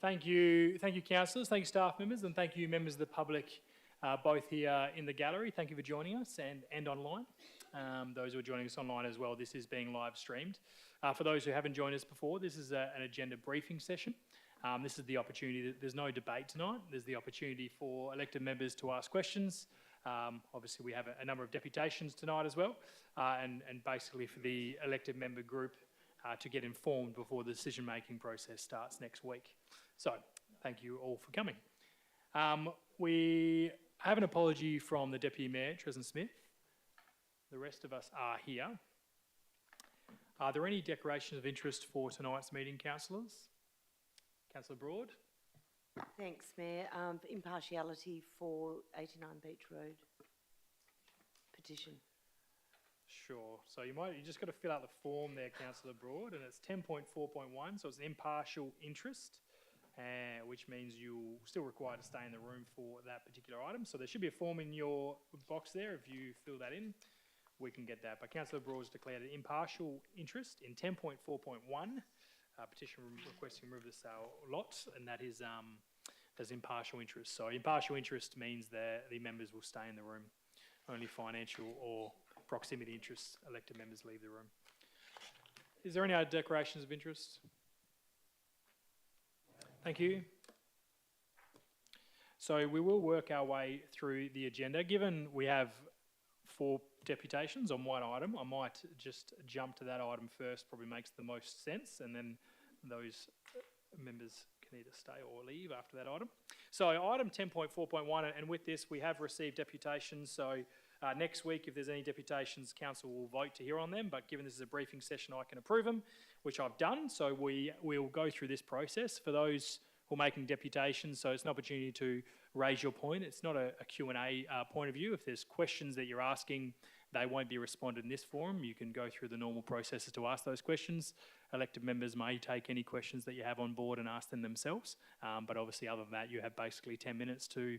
Thank you, councillors, thank you staff members, and thank you members of the public, both here in the gallery. Thank you for joining us and online. Those who are joining us online as well, this is being live streamed. For those who haven't joined us before, this is an agenda briefing session. This is the opportunity, there's no debate tonight, there's the opportunity for elected members to ask questions. Obviously we have a number of deputations tonight as well, and basically for the elected member group to get informed before the decision-making process starts next week. So, thank you all for coming. We have an apology from the Deputy Mayor, Tresna Smith. The rest of us are here. Are there any declarations of interest for tonight's meeting, councillors? Councillor Broad? Thanks, Mayor. Impartiality for 89 Beach Road petition. Sure. So you just got to fill out the form there, Councillor Broad, and it's 10.4.1, so it's an impartial interest, which means you're still required to stay in the room for that particular item. So there should be a form in your box there. If you fill that in, we can get that. But Councillor Broad has declared an impartial interest in 10.4.1, petition requesting remove the sale lot, and that is as impartial interest. So impartial interest means that the members will stay in the room. Only financial or proximity interests, elected members leave the room. Is there any other declarations of interest? Thank you. So we will work our way through the agenda. Given we have 4 deputations on one item, I might just jump to that item first, probably makes the most sense, and then those members can either stay or leave after that item. So item 10.4.1, and with this we have received deputations, so next week, if there's any deputations, council will vote to hear on them, but given this is a briefing session, I can approve them, which I've done, so we'll go through this process. For those who are making deputations, so it's an opportunity to raise your point. It's not a Q&A point of view. If there's questions that you're asking, they won't be responded in this forum. You can go through the normal processes to ask those questions. Elected members may take any questions that you have on board and ask them themselves, but obviously other than that, you have basically 10 minutes to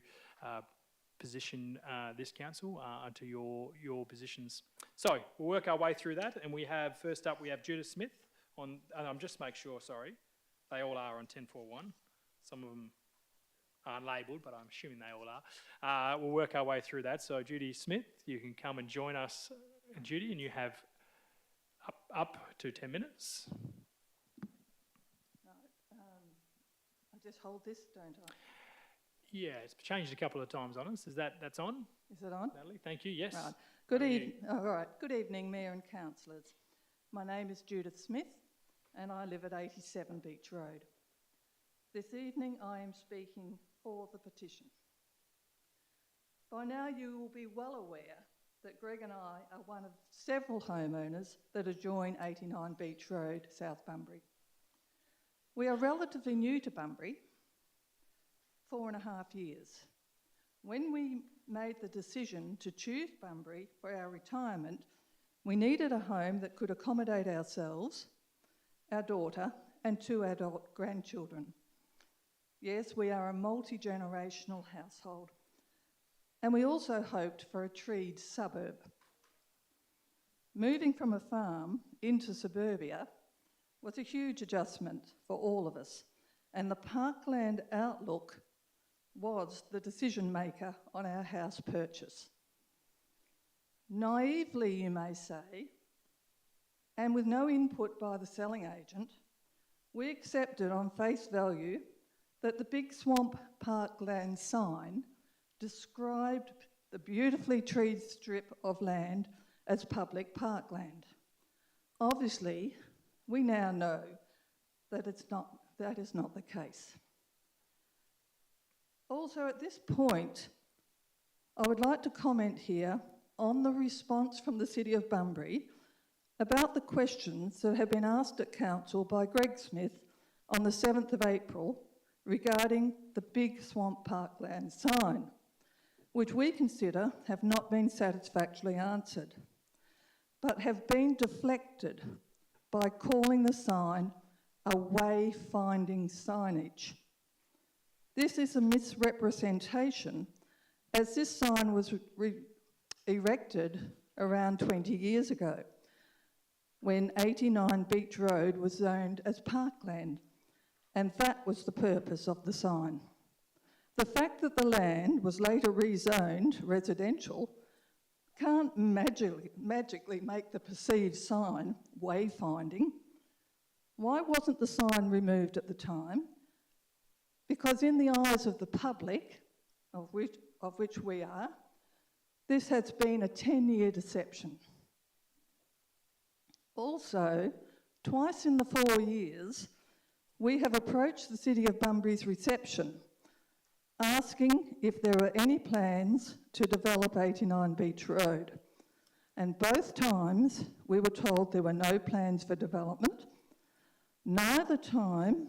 position this council to your positions. So we'll work our way through that, and we have, first up, we have Judith Smith on, and I'm just make sure, sorry, they all are on 10.4.1. Some of them aren't labelled, but I'm assuming they all are. We'll work our way through that. So Judy Smith, you can come and join us, Judy, and you have up to 10 minutes. Right, I just hold this, don't I? Yeah, it's changed a couple of times on us. That's on? Is it on? Natalie, thank you. Yes. Right. Good evening, Mayor and councillors. My name is Judith Smith, and I live at 87 Beach Road. This evening, I am speaking for the petition. By now, you will be well aware that Greg and I are one of several homeowners that adjoin 89 Beach Road, South Bunbury. We are relatively new to Bunbury, 4.5 years. When we made the decision to choose Bunbury for our retirement, we needed a home that could accommodate ourselves, our daughter, and 2 adult grandchildren. Yes, we are a multi-generational household, and we also hoped for a treed suburb. Moving from a farm into suburbia was a huge adjustment for all of us, and the parkland outlook was the decision maker on our house purchase. Naively, you may say, and with no input by the selling agent, we accepted on face value that the Big Swamp Parkland sign described the beautifully treed strip of land as public parkland. Obviously, we now know that that is not the case. Also, at this point, I would like to comment here on the response from the City of Bunbury about the questions that have been asked at Council by Greg Smith on the 7th of April regarding the Big Swamp Parkland sign, which we consider have not been satisfactorily answered, but have been deflected by calling the sign a wayfinding signage. This is a misrepresentation, as this sign was erected around 20 years ago, when 89 Beach Road was zoned as parkland, and that was the purpose of the sign. The fact that the land was later rezoned residential can't magically make the perceived sign wayfinding. Why wasn't the sign removed at the time? Because in the eyes of the public, of which we are, this has been a 10-year deception. Also, twice in the 4 years, we have approached the City of Bunbury's reception, asking if there were any plans to develop 89 Beach Road. And both times we were told there were no plans for development. Neither time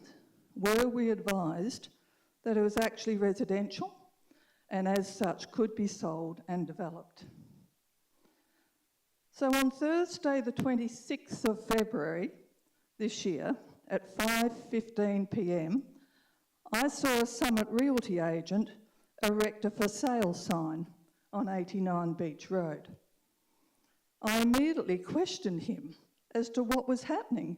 were we advised that it was actually residential and as such could be sold and developed. So on Thursday the 26th of February this year at 5:15 p.m, I saw a Summit Realty agent erect a for sale sign on 89 Beach Road. I immediately questioned him as to what was happening,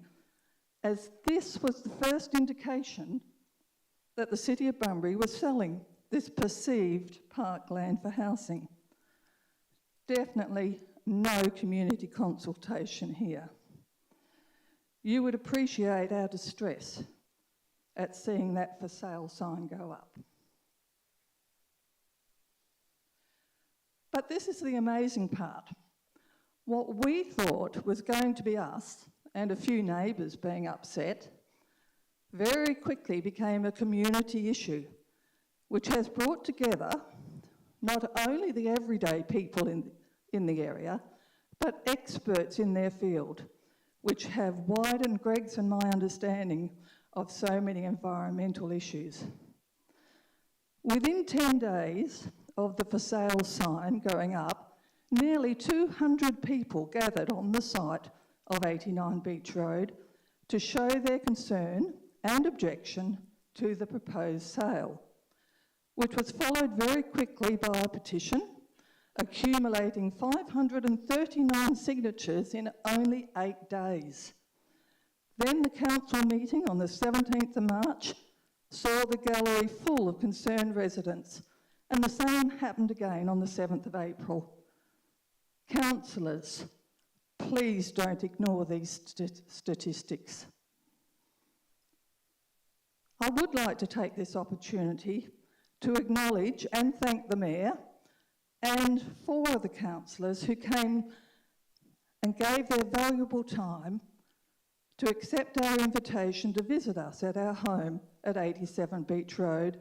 as this was the first indication that the City of Bunbury was selling this perceived parkland for housing. Definitely no community consultation here. You would appreciate our distress at seeing that for sale sign go up. But this is the amazing part. What we thought was going to be us and a few neighbours being upset very quickly became a community issue, which has brought together not only the everyday people in the area, but experts in their field, which have widened Greg's and my understanding of so many environmental issues. Within 10 days of the for sale sign going up, nearly 200 people gathered on the site of 89 Beach Road to show their concern and objection to the proposed sale, which was followed very quickly by a petition accumulating 539 signatures in only 8 days. Then the council meeting on the 17th of March saw the gallery full of concerned residents, and the same happened again on the 7th of April. Councillors, please don't ignore these statistics. I would like to take this opportunity to acknowledge and thank the Mayor and 4 of the councillors who came and gave their valuable time to accept our invitation to visit us at our home at 87 Beach Road,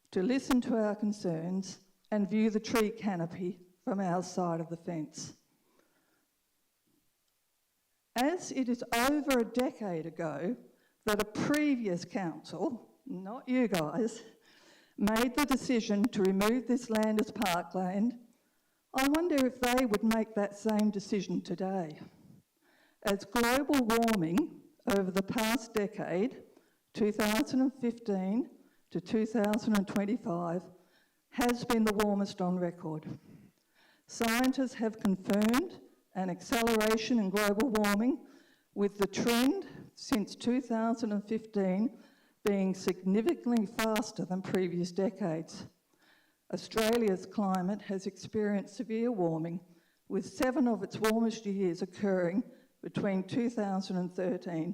to listen to our concerns and view the tree canopy from our side of the fence. As it is over a decade ago that a previous council, not you guys, made the decision to remove this land as parkland, I wonder if they would make that same decision today. As global warming over the past decade, 2015 to 2025, has been the warmest on record. Scientists have confirmed an acceleration in global warming, with the trend since 2015 being significantly faster than previous decades. Australia's climate has experienced severe warming, with 7 of its warmest years occurring between 2013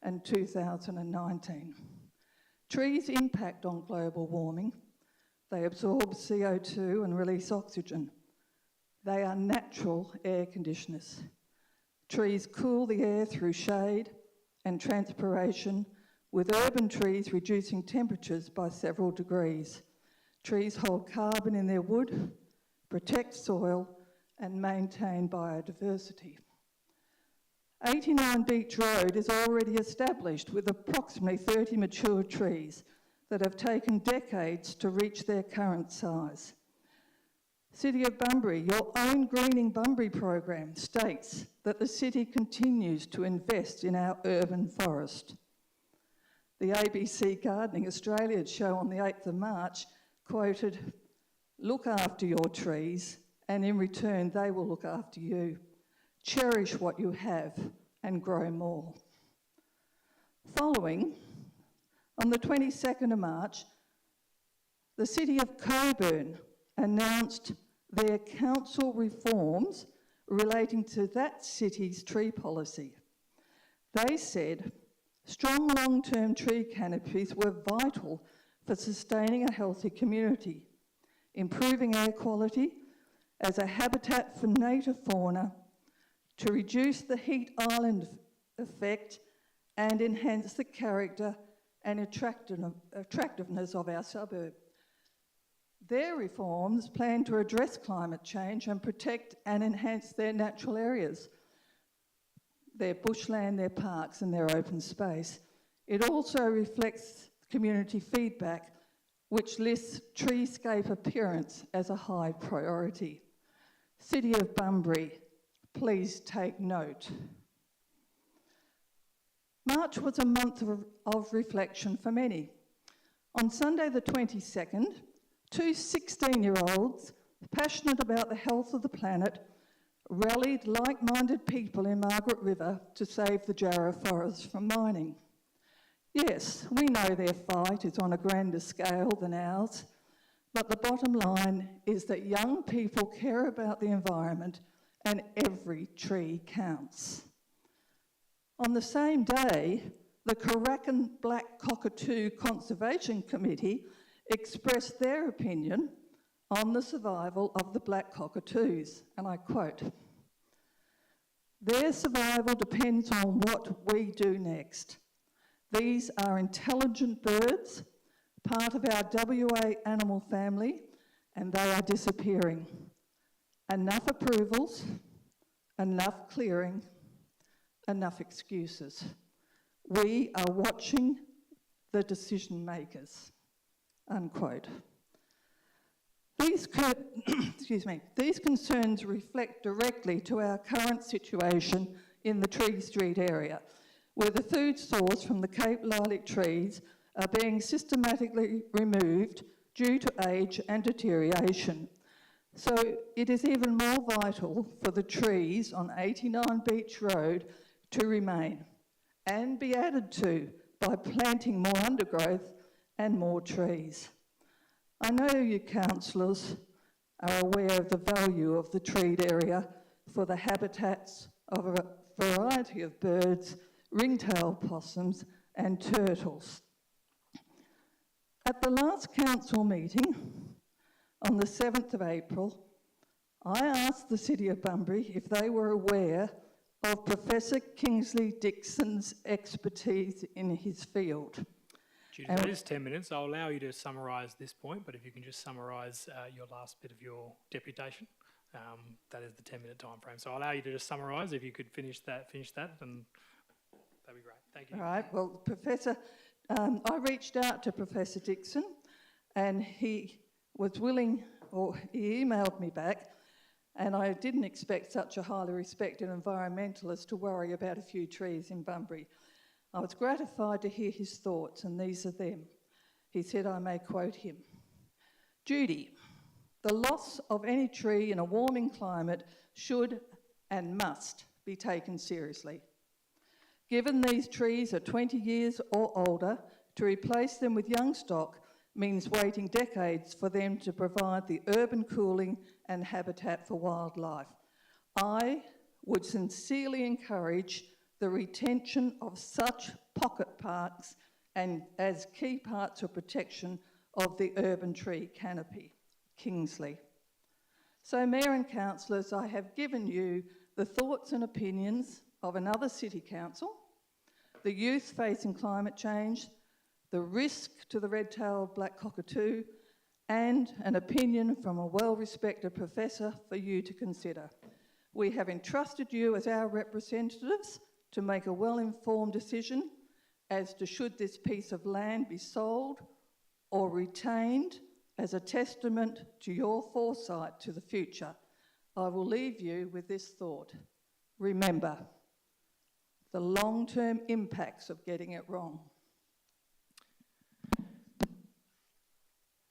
and 2019. Trees impact on global warming. They absorb CO2 and release oxygen. They are natural air conditioners. Trees cool the air through shade and transpiration, with urban trees reducing temperatures by several degrees. Trees hold carbon in their wood, protect soil, and maintain biodiversity. 89 Beach Road is already established with approximately 30 mature trees that have taken decades to reach their current size. City of Bunbury, your own Greening Bunbury program states that the city continues to invest in our urban forest. The ABC Gardening Australia show on the 8th of March quoted, "Look after your trees, and in return they will look after you. Cherish what you have and grow more." Following On the 22nd of March, the City of Cockburn announced their council reforms relating to that city's tree policy. They said strong long-term tree canopies were vital for sustaining a healthy community, improving air quality as a habitat for native fauna, to reduce the heat island effect and enhance the character and attractiveness of our suburb. Their reforms plan to address climate change and protect and enhance their natural areas, their bushland, their parks and their open space. It also reflects community feedback, which lists treescape appearance as a high priority. City of Bunbury, please take note. March was a month of reflection for many. On Sunday the 22nd, two 16-year-olds passionate about the health of the planet rallied like-minded people in Margaret River to save the Jarrah Forest from mining. Yes, we know their fight is on a grander scale than ours, but the bottom line is that young people care about the environment and every tree counts. On the same day, the Caracan Black Cockatoo Conservation Committee expressed their opinion on the survival of the black cockatoos, and I quote, "Their survival depends on what we do next. These are intelligent birds, part of our WA animal family, and they are disappearing. Enough approvals, enough clearing, enough excuses. We are watching the decision makers," unquote. These concerns reflect directly to our current situation in the Tree Street area, where the food source from the Cape lilac trees are being systematically removed due to age and deterioration. So it is even more vital for the trees on 89 Beach Road to remain and be added to by planting more undergrowth and more trees. I know you councillors are aware of the value of the treed area for the habitats of a variety of birds, ringtail possums and turtles. At the last council meeting on the 7th of April, I asked the City of Bunbury if they were aware of Professor Kingsley Dixon's expertise in his field. Judy, that is 10 minutes. I'll allow you to summarise this point, but if you can just summarise your last bit of your deputation, that is the 10-minute time frame. So I'll allow you to just summarise. If you could finish that, and that'd be great. Thank you. All right. Well, Professor, I reached out to Professor Dixon, and he was willing, or he emailed me back, and I didn't expect such a highly respected environmentalist to worry about a few trees in Bunbury. I was gratified to hear his thoughts, and these are them. He said, I may quote him, "Judy, the loss of any tree in a warming climate should and must be taken seriously. Given these trees are 20 years or older, to replace them with young stock means waiting decades for them to provide the urban cooling and habitat for wildlife. I would sincerely encourage the retention of such pocket parks and as key parts of protection of the urban tree canopy." Kingsley. So, Mayor and councillors, I have given you the thoughts and opinions of another city council, the youth facing climate change, the risk to the red-tailed black cockatoo, and an opinion from a well-respected professor for you to consider. We have entrusted you as our representatives to make a well-informed decision as to should this piece of land be sold or retained as a testament to your foresight to the future. I will leave you with this thought. Remember the long-term impacts of getting it wrong.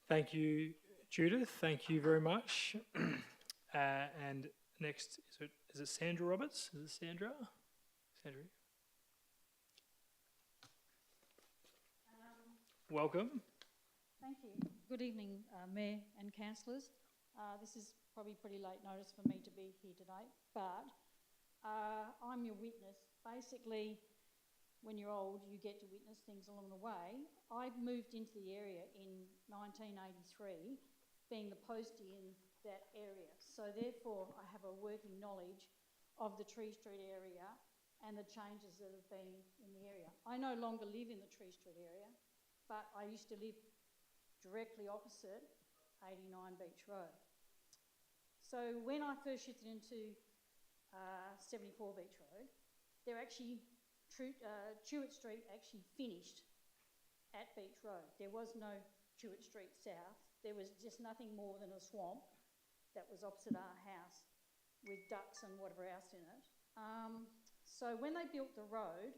Thank you, Judith. Thank you very much. And next, is it Sandra Roberts? Is it Sandra? Sandra? welcome. Thank you. Good evening, Mayor and councillors. This is probably pretty late notice for me to be here today, but I'm your witness. Basically, when you're old, you get to witness things along the way. I moved into the area in 1983, being the postie in that area. So therefore, I have a working knowledge of the Tree Street area and the changes that have been in the area. I no longer live in the Tree Street area, but I used to live directly opposite 89 Beach Road. So when I first shifted into 74 Beach Road, they're actually, Chewett Street actually finished at Beach Road. There was no Chewett Street South. There was just nothing more than a swamp that was opposite our house with ducks and whatever else in it. So when they built the road,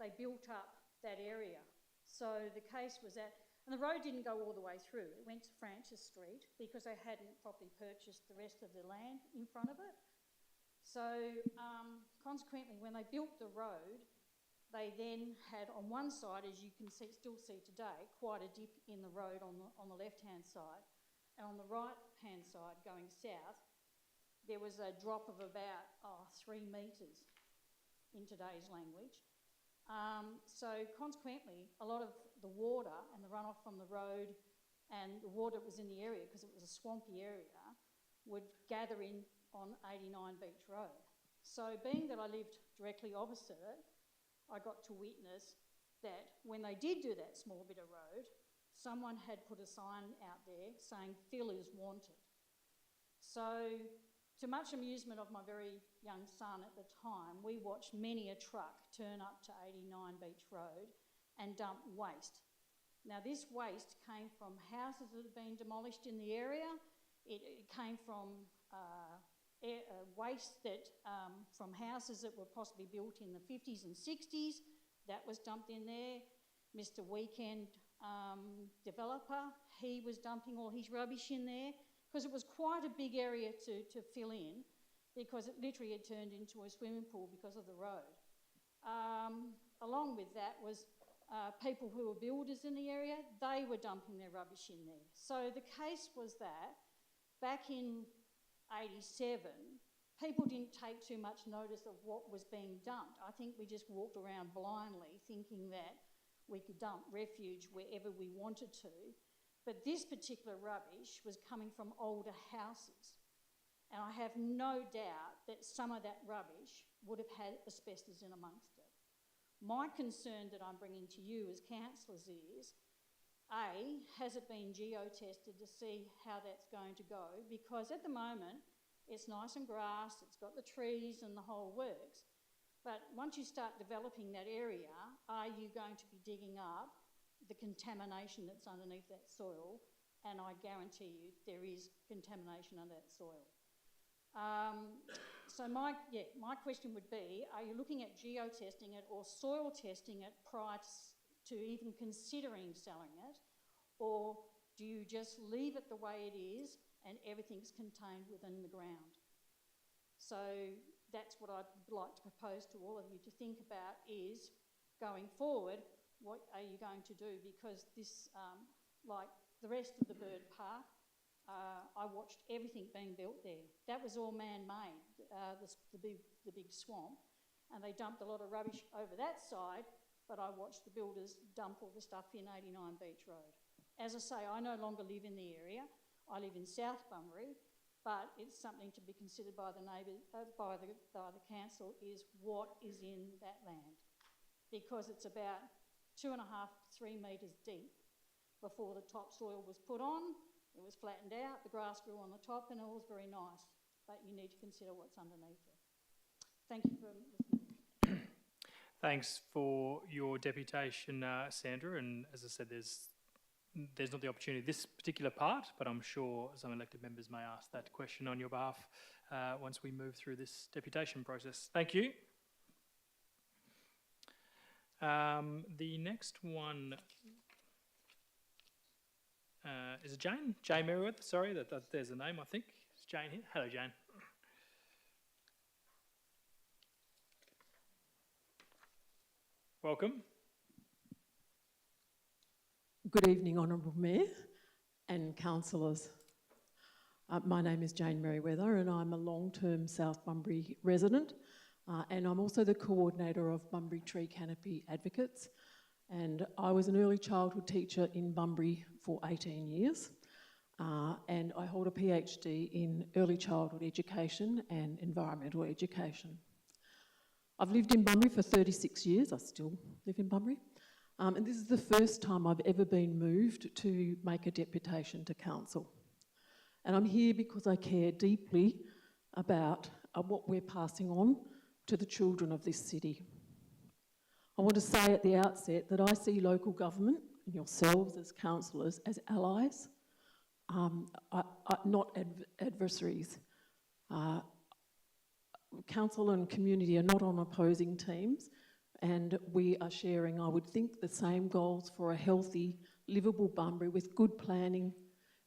they built up that area. So the case was that, and the road didn't go all the way through. It went to Francis Street because they hadn't properly purchased the rest of the land in front of it. So consequently, when they built the road, they then had on one side, as you can see, still see today, quite a dip in the road on the left-hand side. And on the right-hand side, going south, there was a drop of about 3 metres in today's language. So consequently, a lot of the water and the runoff from the road and the water that was in the area, because it was a swampy area, would gather in on 89 Beach Road. So being that I lived directly opposite it, I got to witness that when they did do that small bit of road, someone had put a sign out there saying "Phil is wanted." So to much amusement of my very young son at the time, we watched many a truck turn up to 89 Beach Road and dump waste. Now this waste came from houses that had been demolished in the area. It came from waste that from houses that were possibly built in the 50s and 60s. That was dumped in there. Mr. Weekend developer, he was dumping all his rubbish in there because it was quite a big area to fill in, because it literally had turned into a swimming pool because of the road. Along with that was people who were builders in the area, they were dumping their rubbish in there. So the case was that back in 87, people didn't take too much notice of what was being dumped. I think we just walked around blindly thinking that we could dump refuge wherever we wanted to. But this particular rubbish was coming from older houses. And I have no doubt that some of that rubbish would have had asbestos in amongst it. My concern that I'm bringing to you as councillors is, A, has it been geo-tested to see how that's going to go? Because at the moment, it's nice and grass, it's got the trees and the whole works. But once you start developing that area, are you going to be digging up the contamination that's underneath that soil? And I guarantee you there is contamination under that soil. So my question would be, are you looking at geo-testing it or soil testing it prior to even considering selling it? Or do you just leave it the way it is and everything's contained within the ground? So that's what I'd like to propose to all of you to think about is, going forward, what are you going to do? Because this, like the rest of the bird park, I watched everything being built there. That was all man-made, the big swamp, and they dumped a lot of rubbish over that side, but I watched the builders dump all the stuff in 89 Beach Road. As I say, I no longer live in the area. I live in South Bunbury, but it's something to be considered by the neighbours, by the council, is what is in that land, because it's about 2.5 to 3 metres deep before the topsoil was put on. It was flattened out, the grass grew on the top, and it was very nice, but you need to consider what's underneath it. Thank you for listening. Thanks for your deputation, Sandra, and as I said, there's not the opportunity this particular part, but I'm sure some elected members may ask that question on your behalf once we move through this deputation process. Thank you. The next one is it Jane? Jane Merriweather, sorry, there's a name, I think. It's Jane here. Hello, Jane. Welcome. Good evening, Honourable Mayor and councillors. My name is Jane Merriweather and I'm a long-term South Bunbury resident and I'm also the coordinator of Bunbury Tree Canopy Advocates, and I was an early childhood teacher in Bunbury for 18 years and I hold a PhD in early childhood education and environmental education. I've lived in Bunbury for 36 years, I still live in Bunbury. And this is the first time I've ever been moved to make a deputation to council. And I'm here because I care deeply about what we're passing on to the children of this city. I want to say at the outset that I see local government and yourselves as councillors as allies, not adversaries. Council and community are not on opposing teams, and we are sharing, I would think, the same goals for a healthy, livable Bunbury with good planning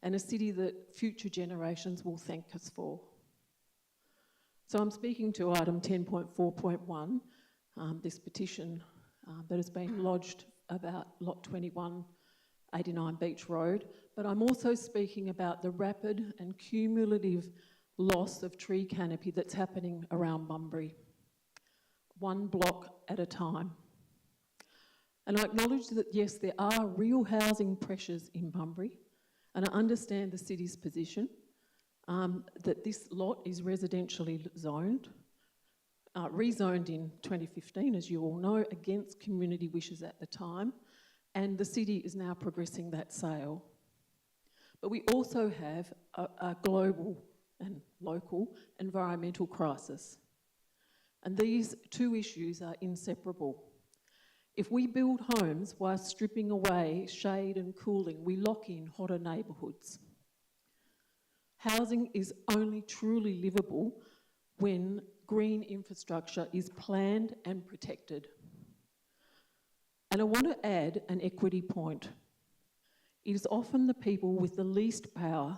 and a city that future generations will thank us for. So I'm speaking to item 10.4.1, this petition that has been lodged about Lot 21, 89 Beach Road, but I'm also speaking about the rapid and cumulative loss of tree canopy that's happening around Bunbury, one block at a time. And I acknowledge that, yes, there are real housing pressures in Bunbury, and I understand the city's position, that this lot is residentially zoned, rezoned in 2015, as you all know, against community wishes at the time, and the city is now progressing that sale. But we also have a global and local environmental crisis. And these two issues are inseparable. If we build homes while stripping away shade and cooling, we lock in hotter neighbourhoods. Housing is only truly livable when green infrastructure is planned and protected. And I want to add an equity point. It is often the people with the least power,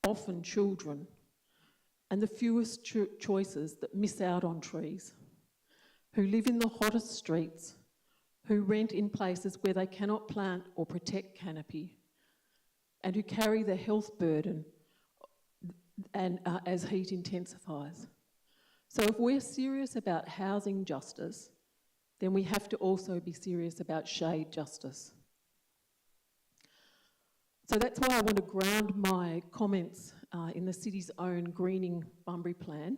often children, and the fewest choices that miss out on trees, who live in the hottest streets, who rent in places where they cannot plant or protect canopy, and who carry the health burden and as heat intensifies. So if we're serious about housing justice, then we have to also be serious about shade justice. So that's why I want to ground my comments in the city's own Greening Bunbury plan.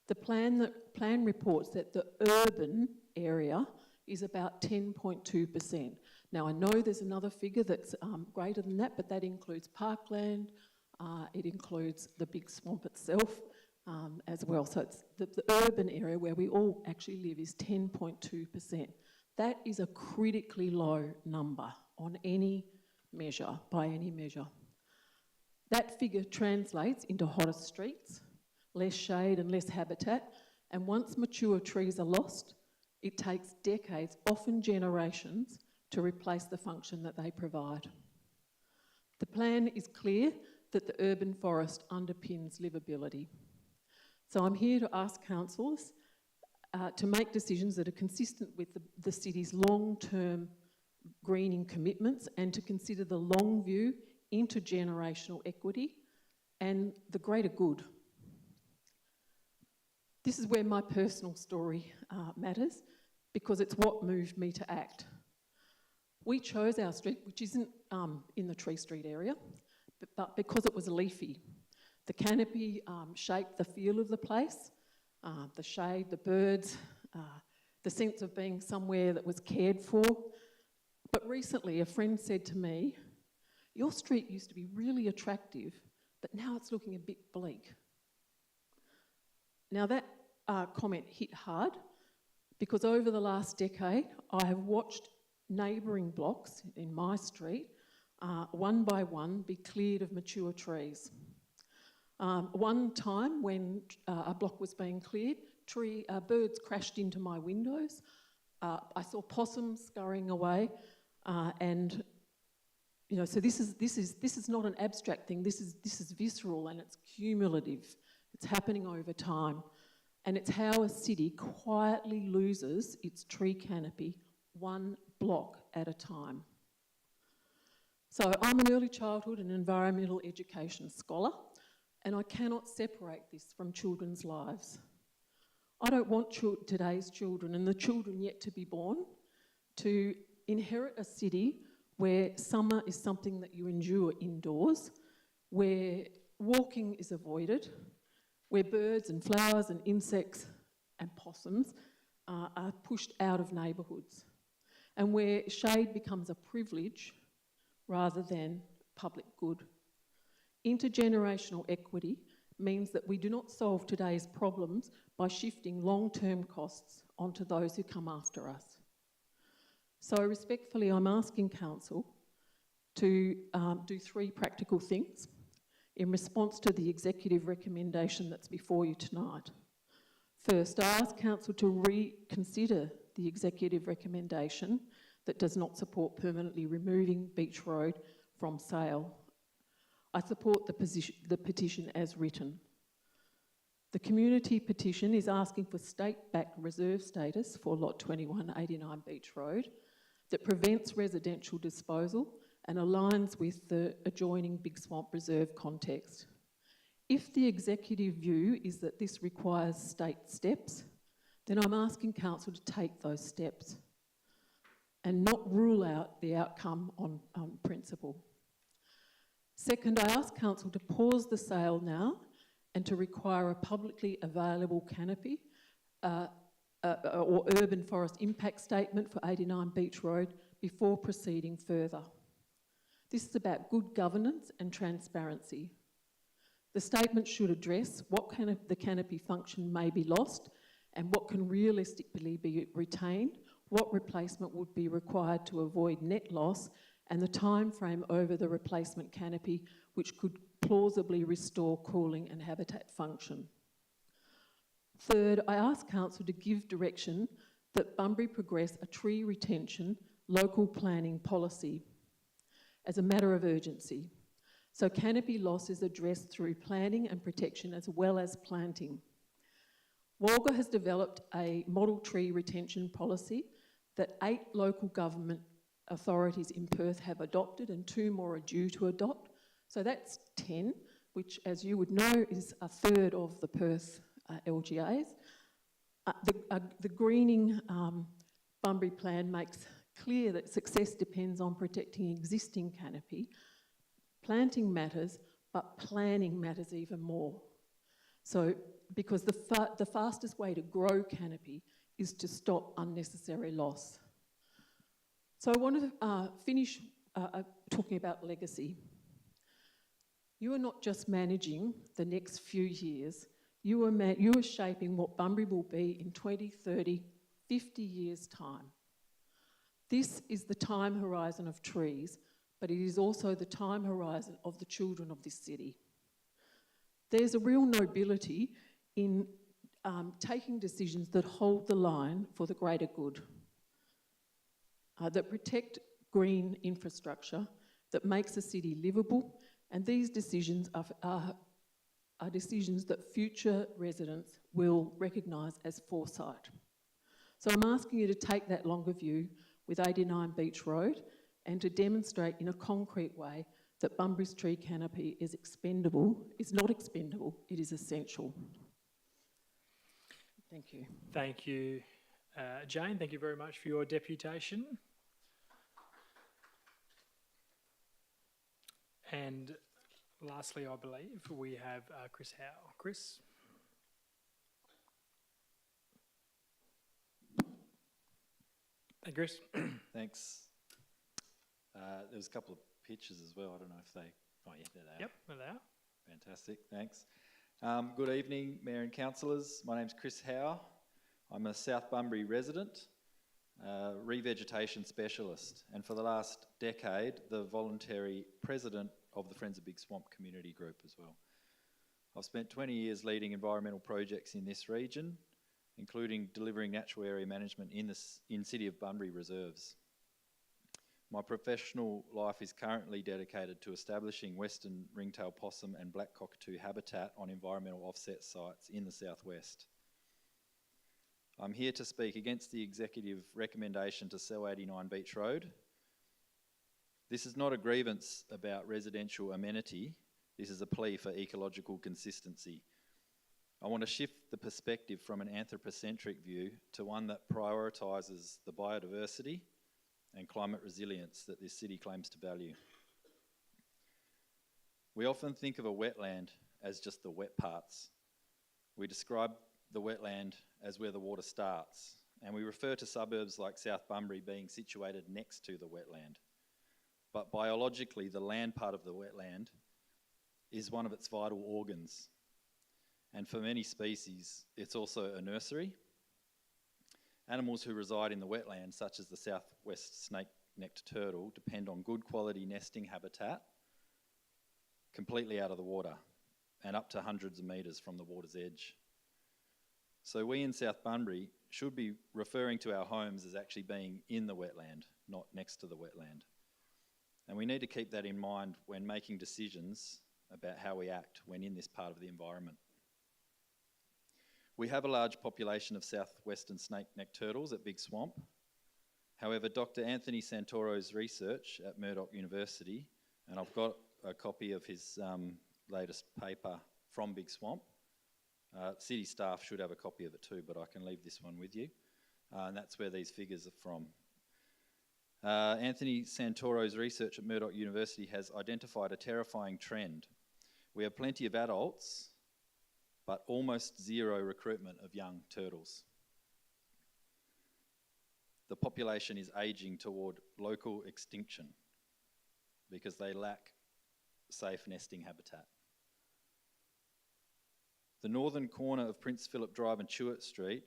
The plan reports that the urban area is about 10.2%. Now I know there's another figure that's greater than that, but that includes parkland, it includes the big swamp itself as well. So it's the urban area where we all actually live is 10.2%. That is a critically low number on any measure, by any measure. That figure translates into hotter streets, less shade and less habitat, and once mature trees are lost, it takes decades, often generations, to replace the function that they provide. The plan is clear that the urban forest underpins livability. So I'm here to ask councillors to make decisions that are consistent with the city's long-term greening commitments and to consider the long view, intergenerational equity and the greater good. This is where my personal story matters, because it's what moved me to act. We chose our street, which isn't in the Tree Street area, but because it was leafy. The canopy shaped the feel of the place, the shade, the birds, the sense of being somewhere that was cared for. But recently a friend said to me, "Your street used to be really attractive, but now it's looking a bit bleak." Now that comment hit hard, because over the last decade I have watched neighbouring blocks in my street, one by one, be cleared of mature trees. One time when a block was being cleared, birds crashed into my windows. I saw possums scurrying away, and you know. So this is not an abstract thing. This is visceral and it's cumulative. It's happening over time, and it's how a city quietly loses its tree canopy one block at a time. So I'm an early childhood and environmental education scholar, and I cannot separate this from children's lives. I don't want today's children and the children yet to be born to inherit a city where summer is something that you endure indoors, where walking is avoided, where birds and flowers and insects and possums are pushed out of neighbourhoods, and where shade becomes a privilege rather than public good. Intergenerational equity means that we do not solve today's problems by shifting long-term costs onto those who come after us. So respectfully, I'm asking Council to do 3 practical things in response to the executive recommendation that's before you tonight. First, I ask Council to reconsider the executive recommendation that does not support permanently removing Beach Road from sale. I support the petition as written. The community petition is asking for state-backed reserve status for Lot 2189 Beach Road that prevents residential disposal and aligns with the adjoining Big Swamp Reserve context. If the executive view is that this requires state steps, then I'm asking Council to take those steps and not rule out the outcome on principle. Second, I ask Council to pause the sale now and to require a publicly available canopy or urban forest impact statement for 89 Beach Road before proceeding further. This is about good governance and transparency. The statement should address what the canopy function may be lost and what can realistically be retained, what replacement would be required to avoid net loss, and the time frame over the replacement canopy which could plausibly restore cooling and habitat function. Third, I ask Council to give direction that Bunbury progress a tree retention local planning policy as a matter of urgency. So canopy loss is addressed through planning and protection as well as planting. Walga has developed a model tree retention policy that 8 local government authorities in Perth have adopted and 2 more are due to adopt. So that's 10, which, as you would know, is a third of the Perth LGAs. The greening Bunbury plan makes clear that success depends on protecting existing canopy. Planting matters, but planning matters even more. So, because the fastest way to grow canopy is to stop unnecessary loss. So I want to finish talking about legacy. You are not just managing the next few years, you are shaping what Bunbury will be in 20, 30, 50 years' time. This is the time horizon of trees, but it is also the time horizon of the children of this city. There's a real nobility in taking decisions that hold the line for the greater good, that protect green infrastructure, that makes a city livable, and these decisions are decisions that future residents will recognise as foresight. So I'm asking you to take that longer view with 89 Beach Road and to demonstrate in a concrete way that Bunbury's tree canopy is not expendable, it is essential. Thank you. Thank you, Jane. Thank you very much for your deputation. And lastly, I believe we have Chris Howe. Chris? Hey, Chris. Thanks. There's a couple of pictures as well. I don't know if they... Oh, yeah, there they are. Yep, there they are. Fantastic, thanks. Good evening, Mayor and Councillors. My name's Chris Howe. I'm a South Bunbury resident, revegetation specialist, and for the last decade, the voluntary president of the Friends of Big Swamp community group as well. I've spent 20 years leading environmental projects in this region, including delivering natural area management in City of Bunbury reserves. My professional life is currently dedicated to establishing western ringtail possum and black cockatoo habitat on environmental offset sites in the southwest. I'm here to speak against the executive recommendation to sell 89 Beach Road. This is not a grievance about residential amenity. This is a plea for ecological consistency. I want to shift the perspective from an anthropocentric view to one that prioritises the biodiversity and climate resilience that this city claims to value. We often think of a wetland as just the wet parts. We describe the wetland as where the water starts, and we refer to suburbs like South Bunbury being situated next to the wetland. But biologically, the land part of the wetland is one of its vital organs. And for many species, it's also a nursery. Animals who reside in the wetland, such as the southwest snake-necked turtle, depend on good quality nesting habitat completely out of the water and up to hundreds of metres from the water's edge. So we in South Bunbury should be referring to our homes as actually being in the wetland, not next to the wetland. And we need to keep that in mind when making decisions about how we act when in this part of the environment. We have a large population of southwestern snake-necked turtles at Big Swamp. However, Dr. Anthony Santoro's research at Murdoch University, and I've got a copy of his latest paper from Big Swamp. City staff should have a copy of it too, but I can leave this one with you. And that's where these figures are from. Anthony Santoro's research at Murdoch University has identified a terrifying trend. We have plenty of adults, but almost zero recruitment of young turtles. The population is ageing toward local extinction because they lack safe nesting habitat. The northern corner of Prince Philip Drive and Chewett Street,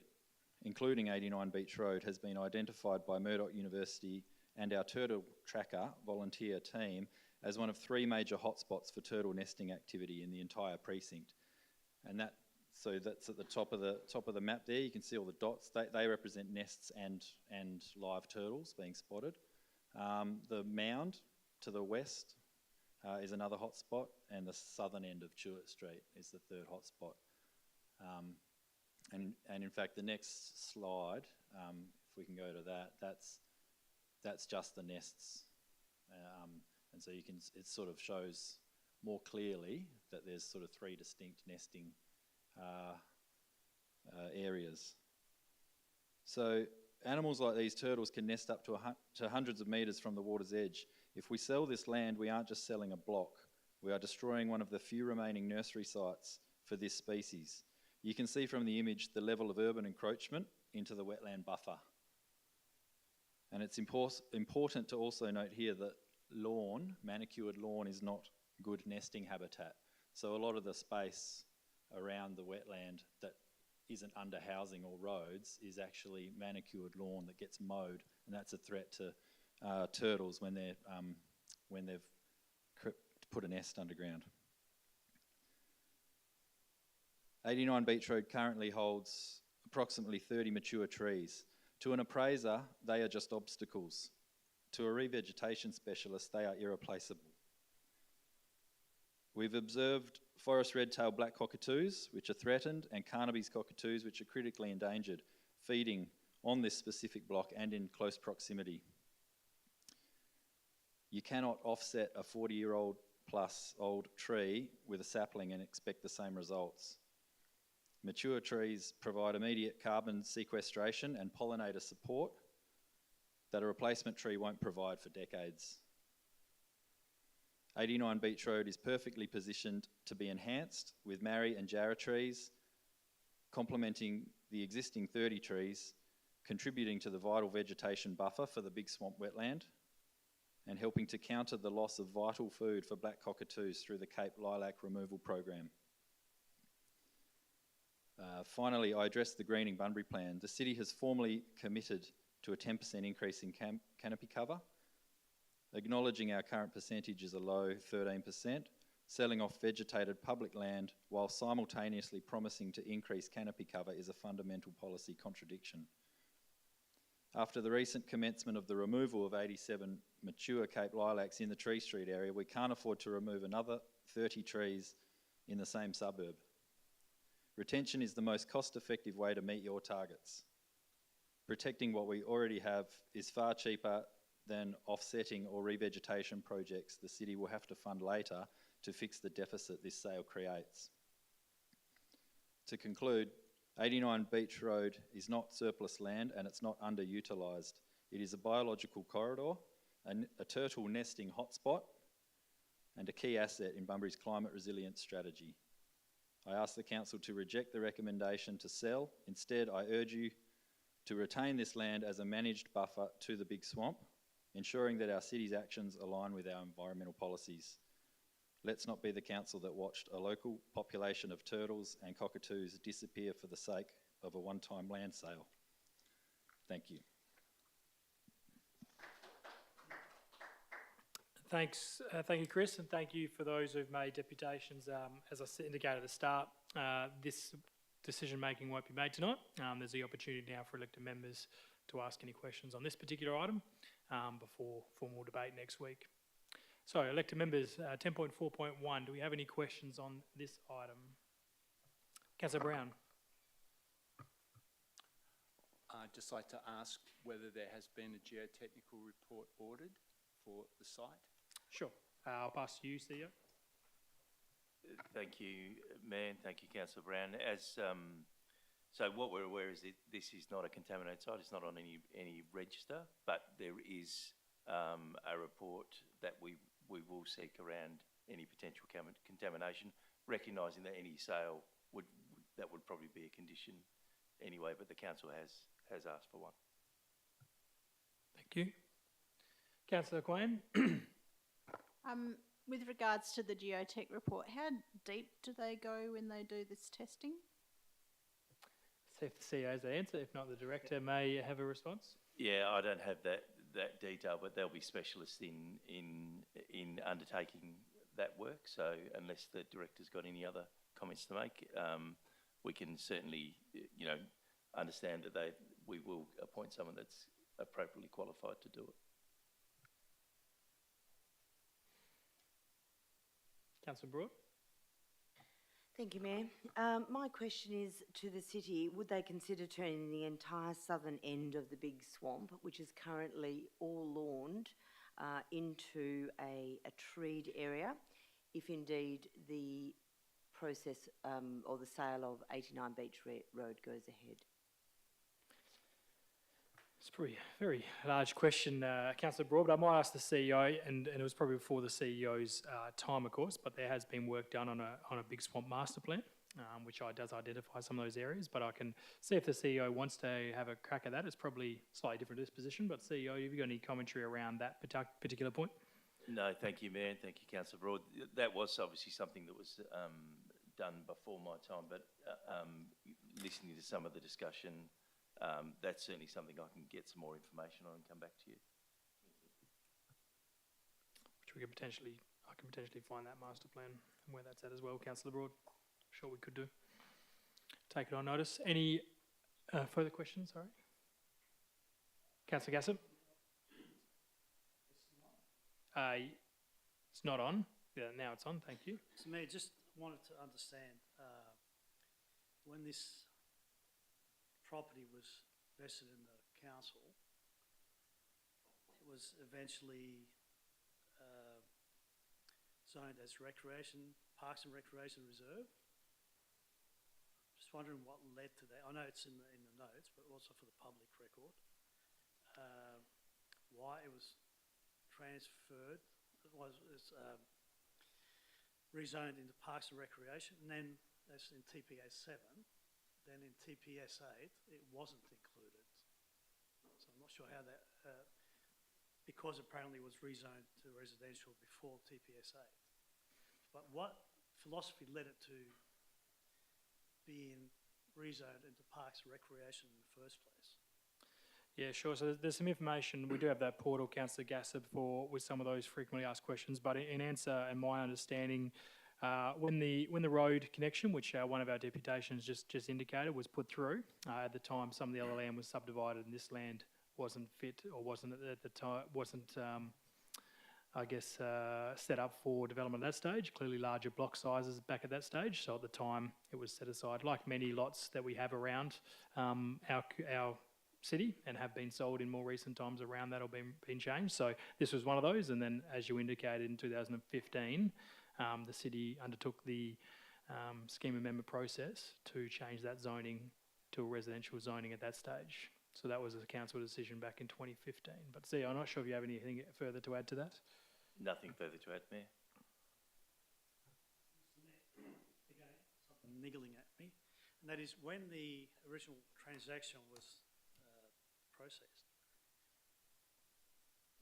including 89 Beach Road, has been identified by Murdoch University and our Turtle Tracker volunteer team as one of 3 major hotspots for turtle nesting activity in the entire precinct. And that's at the top of the map there. You can see all the dots. They represent nests and live turtles being spotted. The mound to the west is another hotspot, and the southern end of Chewett Street is the third hotspot. And in fact, the next slide, if we can go to that, that's just the nests, and so it sort of shows more clearly that there's sort of 3 distinct nesting areas. So animals like these turtles can nest up to hundreds of metres from the water's edge. If we sell this land, we aren't just selling a block. We are destroying one of the few remaining nursery sites for this species. You can see from the image the level of urban encroachment into the wetland buffer. And it's important to also note here that manicured lawn is not good nesting habitat. So a lot of the space around the wetland that isn't under housing or roads is actually manicured lawn that gets mowed, and that's a threat to turtles when they've put a nest underground. 89 Beach Road currently holds approximately 30 mature trees. To an appraiser, they are just obstacles. To a revegetation specialist, they are irreplaceable. We've observed forest red-tailed black cockatoos, which are threatened, and Carnaby's cockatoos, which are critically endangered, feeding on this specific block and in close proximity. You cannot offset a 40-year-old plus old tree with a sapling and expect the same results. Mature trees provide immediate carbon sequestration and pollinator support that a replacement tree won't provide for decades. 89 Beach Road is perfectly positioned to be enhanced with Marri and Jarrah trees, complementing the existing 30 trees, contributing to the vital vegetation buffer for the Big Swamp wetland, and helping to counter the loss of vital food for black cockatoos through the Cape Lilac Removal Program. Finally, I addressed the Greening Bunbury Plan. The city has formally committed to a 10% increase in canopy cover, acknowledging our current percentage is a low 13%, selling off vegetated public land while simultaneously promising to increase canopy cover is a fundamental policy contradiction. After the recent commencement of the removal of 87 mature Cape lilacs in the Tree Street area, we can't afford to remove another 30 trees in the same suburb. Retention is the most cost-effective way to meet your targets. Protecting what we already have is far cheaper than offsetting or revegetation projects the city will have to fund later to fix the deficit this sale creates. To conclude, 89 Beach Road is not surplus land and it's not underutilised. It is a biological corridor, a turtle nesting hotspot, and a key asset in Bunbury's climate resilience strategy. I ask the council to reject the recommendation to sell. Instead, I urge you to retain this land as a managed buffer to the Big Swamp, ensuring that our city's actions align with our environmental policies. Let's not be the council that watched a local population of turtles and cockatoos disappear for the sake of a one-time land sale. Thank you. Thanks, thank you, Chris, and thank you for those who've made deputations. As I indicated at the start, this decision-making won't be made tonight. There's the opportunity now for elected members to ask any questions on this particular item before formal debate next week. So, elected members, 10.4.1, do we have any questions on this item? Councillor Brown. I'd just like to ask whether there has been a geotechnical report ordered for the site. Sure. I'll pass to you, CEO. Thank you, Mayor, and thank you, Councillor Brown. So what we're aware is that this is not a contaminated site. It's not on any register, but there is a report that we will seek around any potential contamination, recognising that any sale would probably be a condition anyway, but the council has asked for one. Thank you. Councillor Quain. With regards to the geotech report, how deep do they go when they do this testing? See if the CEO has the answer. If not, the director may have a response. Yeah, I don't have that detail, but there'll be specialists in undertaking that work. So unless the director's got any other comments to make, we can certainly, understand that we will appoint someone that's appropriately qualified to do it. Councillor Broad. Thank you, Mayor. My question is to the city, would they consider turning the entire southern end of the Big Swamp, which is currently all lawned, into a treed area, if indeed the process or the sale of 89 Beach Road goes ahead? It's probably a very large question, Councillor Broad, but I might ask the CEO, and it was probably before the CEO's time, of course, but there has been work done on a Big Swamp master plan, which does identify some of those areas, but I can see if the CEO wants to have a crack at that. It's probably a slightly different disposition, but CEO, have you got any commentary around that particular point? No, thank you, Mayor, and thank you, Councillor Broad. That was obviously something that was done before my time, but listening to some of the discussion, that's certainly something I can get some more information on and come back to you. Which I can potentially find that master plan and where that's at as well, Councillor Broad. I'm sure we could do. Take it on notice. Any further questions? Sorry, Councillor Gassett. It's not on. Yeah, now it's on. Thank you. So, Mayor, just wanted to understand when this property was vested in the council, it was eventually zoned as Parks and Recreation Reserve. Just wondering what led to that. I know it's in the notes, but also for the public record, why it was transferred, rezoned into Parks and Recreation, and then that's in TPS 7. Then in TPS 8, it wasn't included. So I'm not sure how that, because apparently it was rezoned to residential before TPS 8. But what philosophy led it to being rezoned into Parks and Recreation in the first place? Yeah, sure. So there's some information. We do have that portal, Councillor Gassett, with some of those frequently asked questions. But in answer and my understanding, when the road connection, which one of our deputations just indicated, was put through, at the time some of the other land was subdivided and this land wasn't fit or wasn't at the time set up for development at that stage. Clearly larger block sizes back at that stage, so at the time it was set aside. Like many lots that we have around our city and have been sold in more recent times around that or been changed. So this was one of those. And then, as you indicated, in 2015, the city undertook the scheme amendment process to change that zoning to a residential zoning at that stage. So that was a council decision back in 2015. But CEO, I'm not sure if you have anything further to add to that. Nothing further to add, Mayor. Again, something niggling at me, and that is when the original transaction was processed.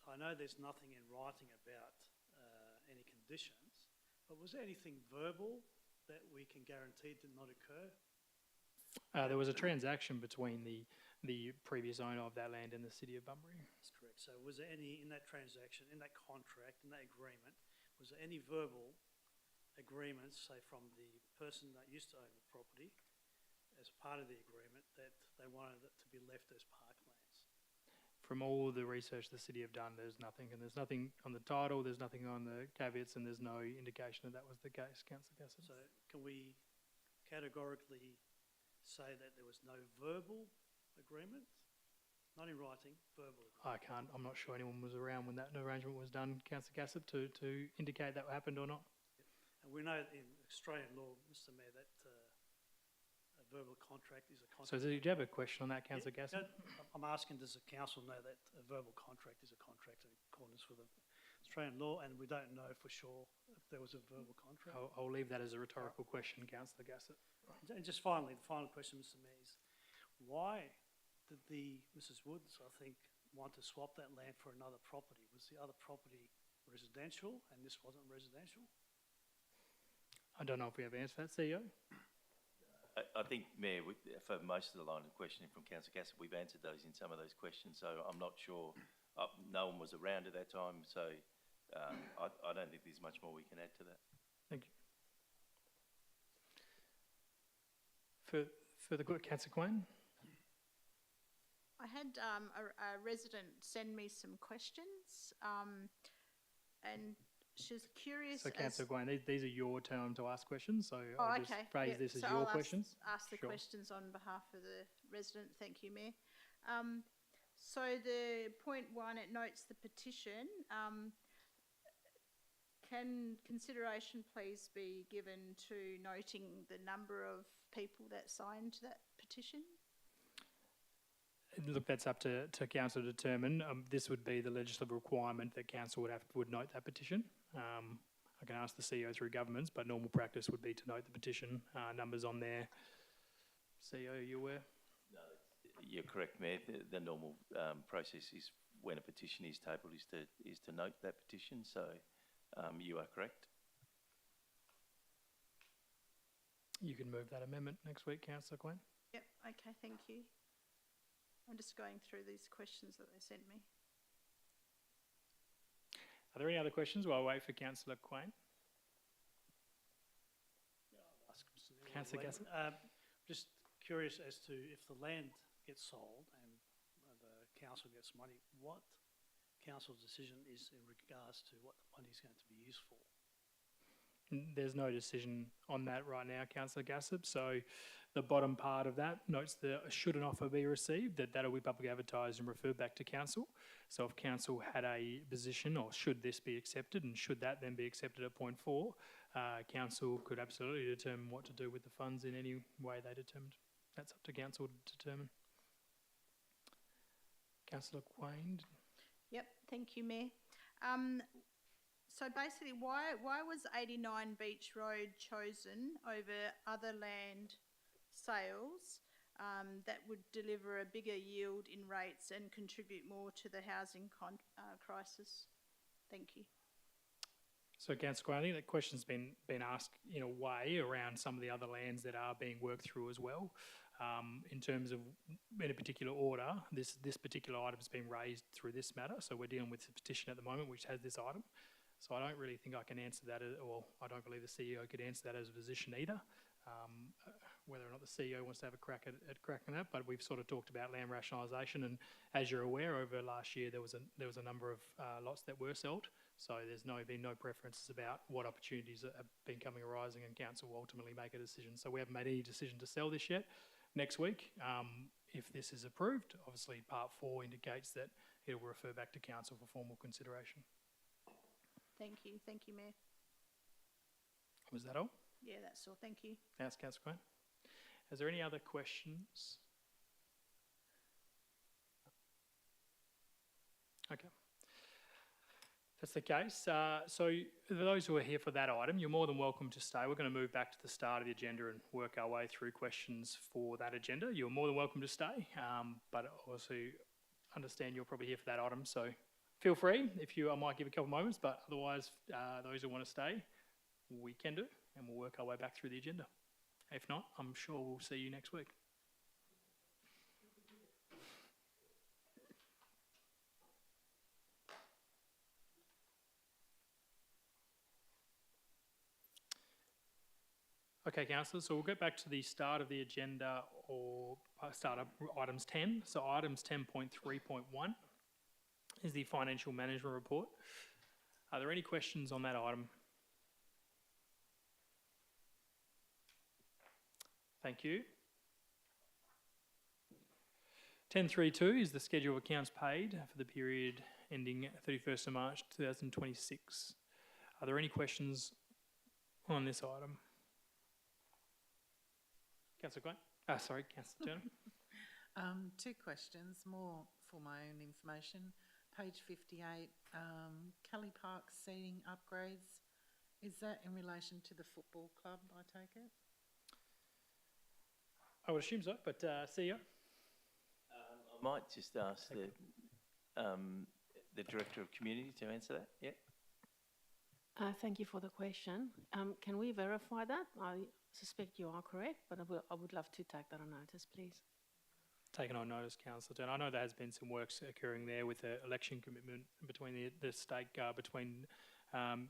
I know there's nothing in writing about any conditions, but was there anything verbal that we can guarantee did not occur? There was a transaction between the previous owner of that land and the city of Bunbury. That's correct. So was there any, in that transaction, in that contract, in that agreement, was there any verbal agreements, say from the person that used to own the property, as part of the agreement, that they wanted it to be left as parklands? From all the research the city have done, there's nothing, and there's nothing on the title, there's nothing on the caveats, and there's no indication that that was the case, Councillor Gassett. So can we categorically say that there was no verbal agreement? Not in writing, verbal agreement. I'm not sure anyone was around when that arrangement was done, Councillor Gassett, to indicate that happened or not. And we know in Australian law, Mr Mayor, that a verbal contract is a contract. So do you have a question on that, Councillor Gassett? I'm asking, does the council know that a verbal contract is a contract in accordance with the Australian law, and we don't know for sure if there was a verbal contract? I'll leave that as a rhetorical question, Councillor Gassett. And just finally, the final question, Mr Mayor, is why did Mrs Woods, I think, want to swap that land for another property? Was the other property residential and this wasn't residential? I don't know if we have answered that, CEO. I think, Mayor, for most of the line of questioning from Councillor Gassett, we've answered those in some of those questions, so I'm not sure. No one was around at that time, so I don't think there's much more we can add to that. Thank you. For the good, Councillor Quain. I had a resident send me some questions, and she was curious. So, Councillor Quain, these are your turn to ask questions, so Oh, I'll just okay. phrase Yep. this as So your I'll questions. ask the Sure. questions on behalf of the resident. Thank you, Mayor. So the point one, it notes the petition. Can consideration please be given to noting the number of people that signed that petition? Look, that's up to council to determine. This would be the legislative requirement that council would note that petition. I can ask the CEO through governments, but normal practice would be to note the petition numbers on there. CEO, are you aware? No, you're correct, Mayor. The normal process is when a petition is tabled is to note that petition. So you are correct. You can move that amendment next week, Councillor Quain. Yep, okay, thank you. I'm just going through these questions that they sent me. Are there any other questions while I wait for Councillor Quain? Councillor Gassett. Just curious as to if the land gets sold and the council gets money, what council's decision is in regards to what the money is going to be used for? There's no decision on that right now, Councillor Gassett. So the bottom part of that notes that should an offer be received, that'll be publicly advertised and referred back to council. So if council had a position, or should this be accepted, and should that then be accepted at point 4, council could absolutely determine what to do with the funds in any way they determined. That's up to council to determine. Councillor Quain. Yep, thank you, Mayor. So basically, why was 89 Beach Road chosen over other land sales that would deliver a bigger yield in rates and contribute more to the housing crisis? Thank you. So, Councillor Quain, I think that question's been asked in a way around some of the other lands that are being worked through as well. In terms of, in a particular order, this particular item has been raised through this matter. So we're dealing with the petition at the moment, which has this item. So I don't really think I can answer that, or I don't believe the CEO could answer that as a position either. Whether or not the CEO wants to have a crack at cracking that, but we've sort of talked about land rationalisation, and as you're aware, over last year there was a number of lots that were sold. So there's been no preferences about what opportunities have been arising, and council will ultimately make a decision. So we haven't made any decision to sell this yet. Next week, if this is approved. Obviously, part 4 indicates that it will refer back to council for formal consideration. Thank you, Mayor. Was that all? Yeah, that's all, thank you. Thanks, Councillor Quinn. Is there any other questions? Okay. If that's the case. So for those who are here for that item, you're more than welcome to stay. We're going to move back to the start of the agenda and work our way through questions for that agenda. You're more than welcome to stay, but also understand you're probably here for that item. So feel free. I might give a couple of moments, but otherwise, those who want to stay, we can do, and we'll work our way back through the agenda. If not, I'm sure we'll see you next week. Okay, councillors, so we'll get back to the start of the agenda, or start up items 10. So items 10.3.1 is the financial management report. Are there any questions on that item? Thank you. 10.3.2 is the schedule of accounts paid for the period ending 31st of March 2026. Are there any questions on this item? Councillor Quinn? Sorry, Councillor Turner. 2 questions, more for my own information. Page 58, Kelly Park seating upgrades. Is that in relation to the football club, I take it? I would assume so, but CEO? I might just ask the Director of Community to answer that. Yeah. Thank you for the question. Can we verify that? I suspect you are correct, but I would love to take that on notice, please. Taken on notice, Councillor Turner. I know there has been some works occurring there with the election commitment between the state, between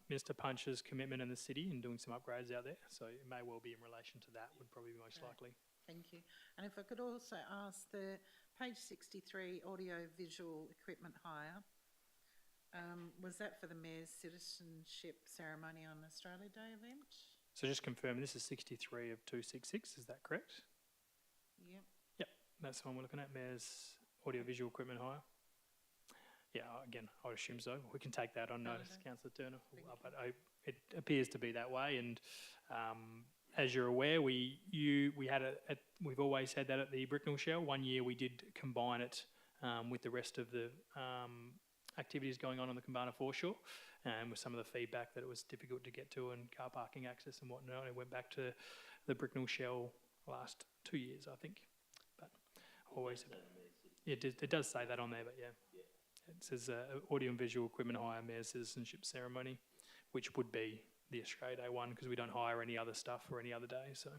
Minister Punch's commitment and the city, and doing some upgrades out there. So it may well be in relation to that, would probably be most likely. Thank you. And if I could also ask the page 63, audio visual equipment hire, was that for the Mayor's citizenship ceremony on Australia Day event? So just confirm, this is 63 of 266, is that correct? Yep. Yep, that's the one we're looking at, Mayor's audio-visual equipment hire. Yeah, again, I would assume so. We can take that on notice, Councillor Turner. But it appears to be that way, and as you're aware, we've always had that at the Bricknell Shell. One year we did combine it with the rest of the activities going on the Kambana foreshore, and with some of the feedback that it was difficult to get to and car parking access and whatnot, it went back to the Bricknell Shell last 2 years, I think. But always, it does say that on there, but yeah. It says audio and visual equipment hire, Mayor's citizenship ceremony, which would be the Australia Day one, because we don't hire any other stuff for any other day. So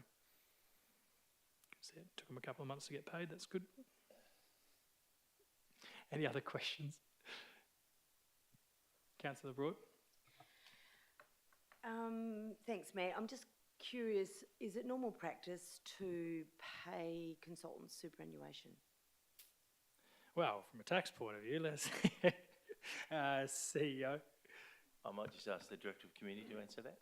it took them a couple of months to get paid. That's good. Any other questions? Councillor Broad? Thanks, Mayor. I'm just curious, is it normal practice to pay consultants superannuation? Well, from a tax point of view, let's CEO. I might just ask the Director of Community to answer that.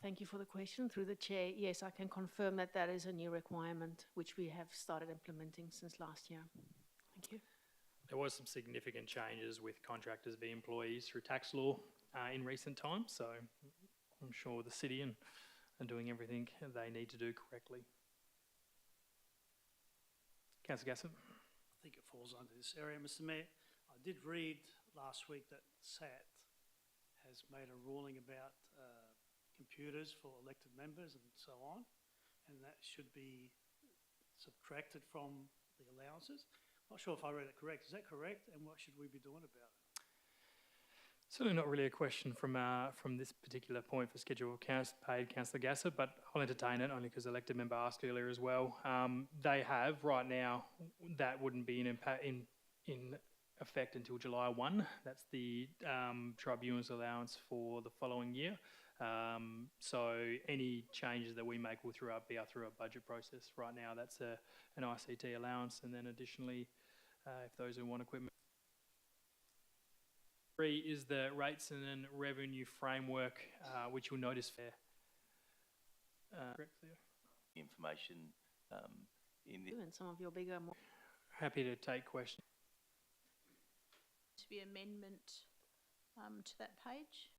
Thank you for the question. Through the Chair, yes, I can confirm that that is a new requirement which we have started implementing since last year. Thank you. There was some significant changes with contractors v employees through tax law in recent times, so I'm sure the city are doing everything they need to do correctly. Councillor Gassett. I think it falls under this area, Mr. Mayor. I did read last week that SAT has made a ruling about computers for elected members and so on, and that should be subtracted from the allowances. Not sure if I read it correct. Is that correct? And what should we be doing about it? Certainly not really a question from this particular point for schedule of accounts paid, Councillor Gassett, but I'll entertain it only because the elected member asked earlier as well. They have right now, that wouldn't be in effect until July 1. That's the tribunal's allowance for the following year. So any changes that we make will be through a budget process. Right now, that's an ICT allowance, and then additionally, if those who want equipment. 3 is the rates and then revenue framework, which you'll notice there. Correct, Theo? Information in the And some of your bigger, more Happy to take questions. To be amendment to that page.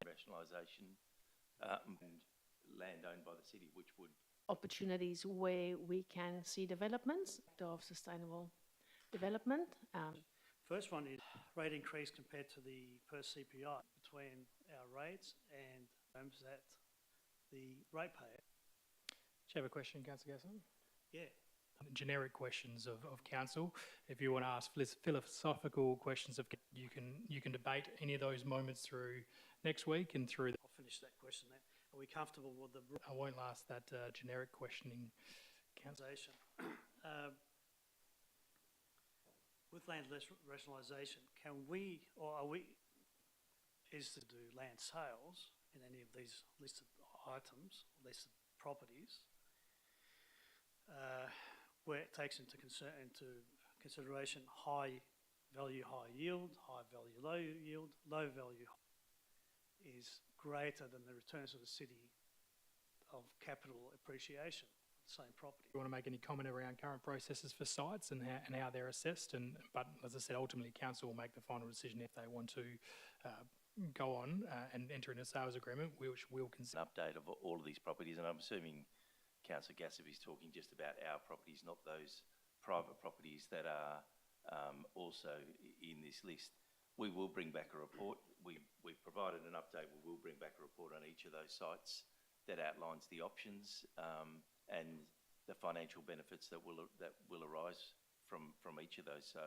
rationalisation and land owned by the city, which would opportunities where we can see developments of sustainable development. First one is rate increase compared to the per CPI between our rates and homes that the ratepayer. Do you have a question, Councillor Gasson? Yeah. Generic questions of council. If you want to ask philosophical questions, you can debate any of those moments through next week and through. I'll finish that question then. Are we comfortable with the I won't ask that generic questioning, council. With land rationalisation, can we, or are we, is to do land sales in any of these listed items, listed properties, where it takes into consideration high value, high yield, high value, low yield, low value is greater than the returns of the city of capital appreciation. Same property. You want to make any comment around current processes for sites and how they're assessed? But as I said, ultimately council will make the final decision if they want to go on and enter into a sales agreement, which will consider. An update of all of these properties, and I'm assuming Councillor Gassab is talking just about our properties, not those private properties that are also in this list. We will bring back a report. We've provided an update. We will bring back a report on each of those sites that outlines the options and the financial benefits that will arise from each of those. So,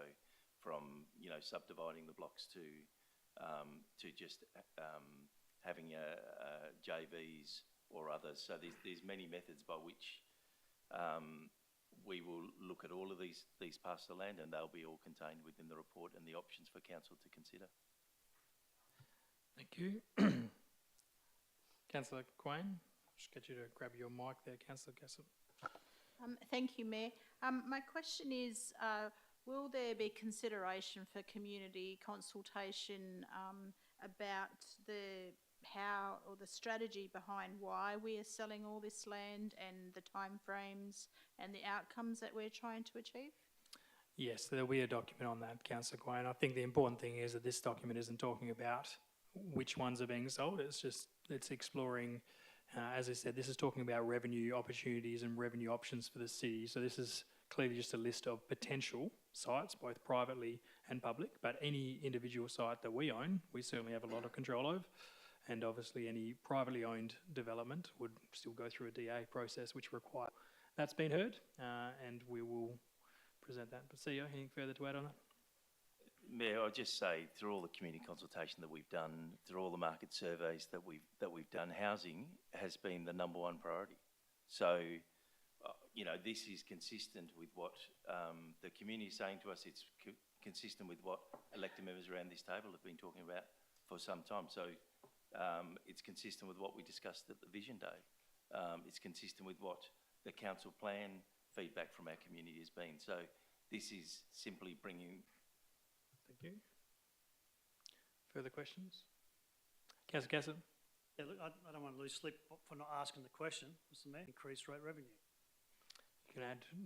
from subdividing the blocks to just having JVs or others. So there's many methods by which we will look at all of these parcels of land, and they'll be all contained within the report and the options for council to consider. Thank you. Councillor Quain, just get you to grab your mic there, Councillor Gassab. Thank you, Mayor. My question is, will there be consideration for community consultation about how or the strategy behind why we are selling all this land and the timeframes and the outcomes that we're trying to achieve? Yes, there'll be a document on that, Councillor Quain. I think the important thing is that this document isn't talking about which ones are being sold. It's exploring, as I said, this is talking about revenue opportunities and revenue options for the city. So this is clearly just a list of potential sites, both privately and public, but any individual site that we own, we certainly have a lot of control over. And obviously any privately owned development would still go through a DA process, which requires. That's been heard, and we will present that. But CEO, anything further to add on that? Mayor, I'll just say, through all the community consultation that we've done, through all the market surveys that we've done, housing has been the #1 priority. So, this is consistent with what the community is saying to us. It's consistent with what elected members around this table have been talking about for some time. So, it's consistent with what we discussed at the Vision Day. It's consistent with what the council plan feedback from our community has been. So, this is simply bringing. Thank you. Further questions? Councillor Gassab? Yeah, look, I don't want to lose sleep for not asking the question, Mr. Mayor. Increased rate revenue.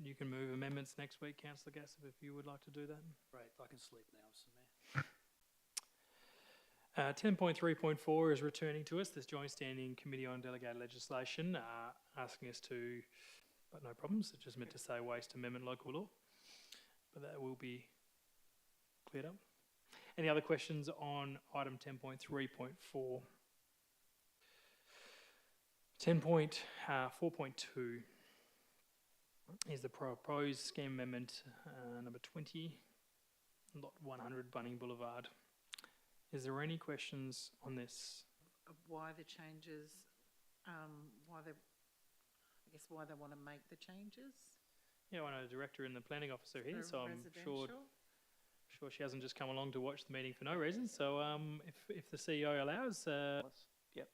You can move amendments next week, Councillor Gassab, if you would like to do that. Great, I can sleep now, Mr. Mayor. 10.3.4 is returning to us, this Joint Standing Committee on Delegated Legislation, asking us to, but no problems, it's just meant to say waste amendment local law, but that will be cleared up. Any other questions on item 10.3.4? 10.4.2 is the proposed scheme amendment number 20, lot 100 Bunning Boulevard. Is there any questions on this? Why the changes, why they want to make the changes? Yeah, I know the director and the planning officer here, so I'm sure she hasn't just come along to watch the meeting for no reason. So if the CEO allows, yep.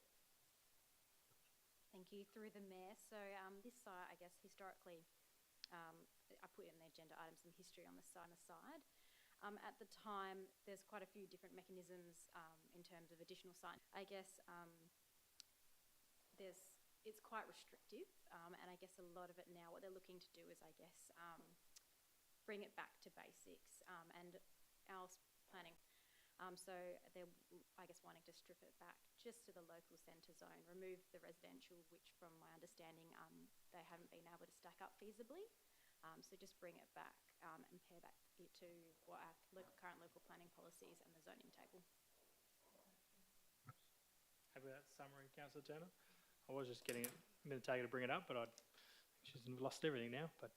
Thank you. Through the Mayor. So this site, I guess, historically, I put in the agenda items and history on the side. At the time, there's quite a few different mechanisms in terms of additional site. I guess there's it's quite restrictive, and I guess a lot of it now, what they're looking to do is, I guess, bring it back to basics, and our planning. So they're, I guess, wanting to strip it back just to the local centre zone, remove the residential, which from my understanding, they haven't been able to stack up feasibly. So just bring it back and pair back it to what our current local planning policies and the zoning table. Happy with that summary, Councillor Turner? I was just getting it, I'm going to take it to bring it up, but she's lost everything now. But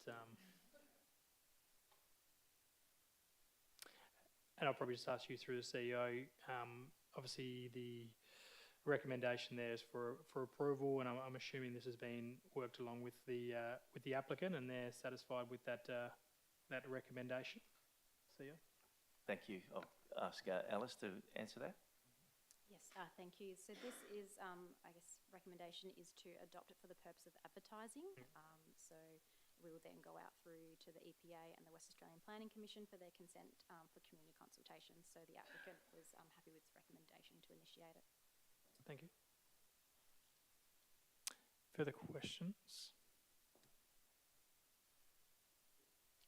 and I'll probably just ask you through the CEO. Obviously, the recommendation there is for approval, and I'm assuming this has been worked along with the applicant, and they're satisfied with that that recommendation. CEO. Thank you. I'll ask Alice to answer that. Yes, thank you. So this is, I guess, recommendation is to adopt it for the purpose of advertising. So we will then go out through to the EPA and the West Australian Planning Commission for their consent for community consultations. So the applicant was happy with this recommendation to initiate it. Thank you. Further questions?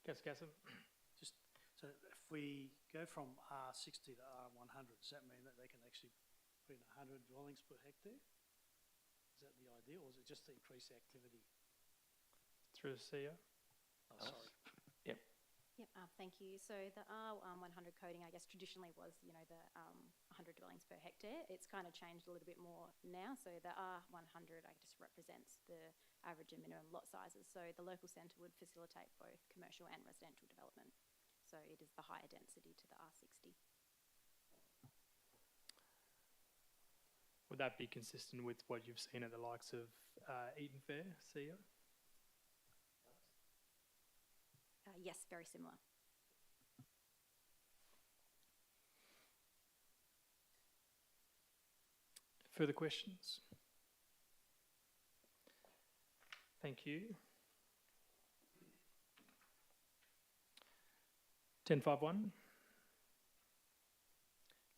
Councillor Cassam. Just so if we go from R60 to R100, does that mean that they can actually put in 100 dwellings per hectare? Is that the idea, or is it just to increase the activity? Through the CEO. Oh, sorry. Yep. Yep, thank you. So the R100 coding, I guess, traditionally was, the 100 dwellings per hectare. It's kind of changed a little bit more now. So the R100, I guess, represents the average and minimum lot sizes. So the local centre would facilitate both commercial and residential development. So it is the higher density to the R60. Would that be consistent with what you've seen at the likes of Eaton Fair, CEO? Yes, very similar. Further questions? Thank you. 1051.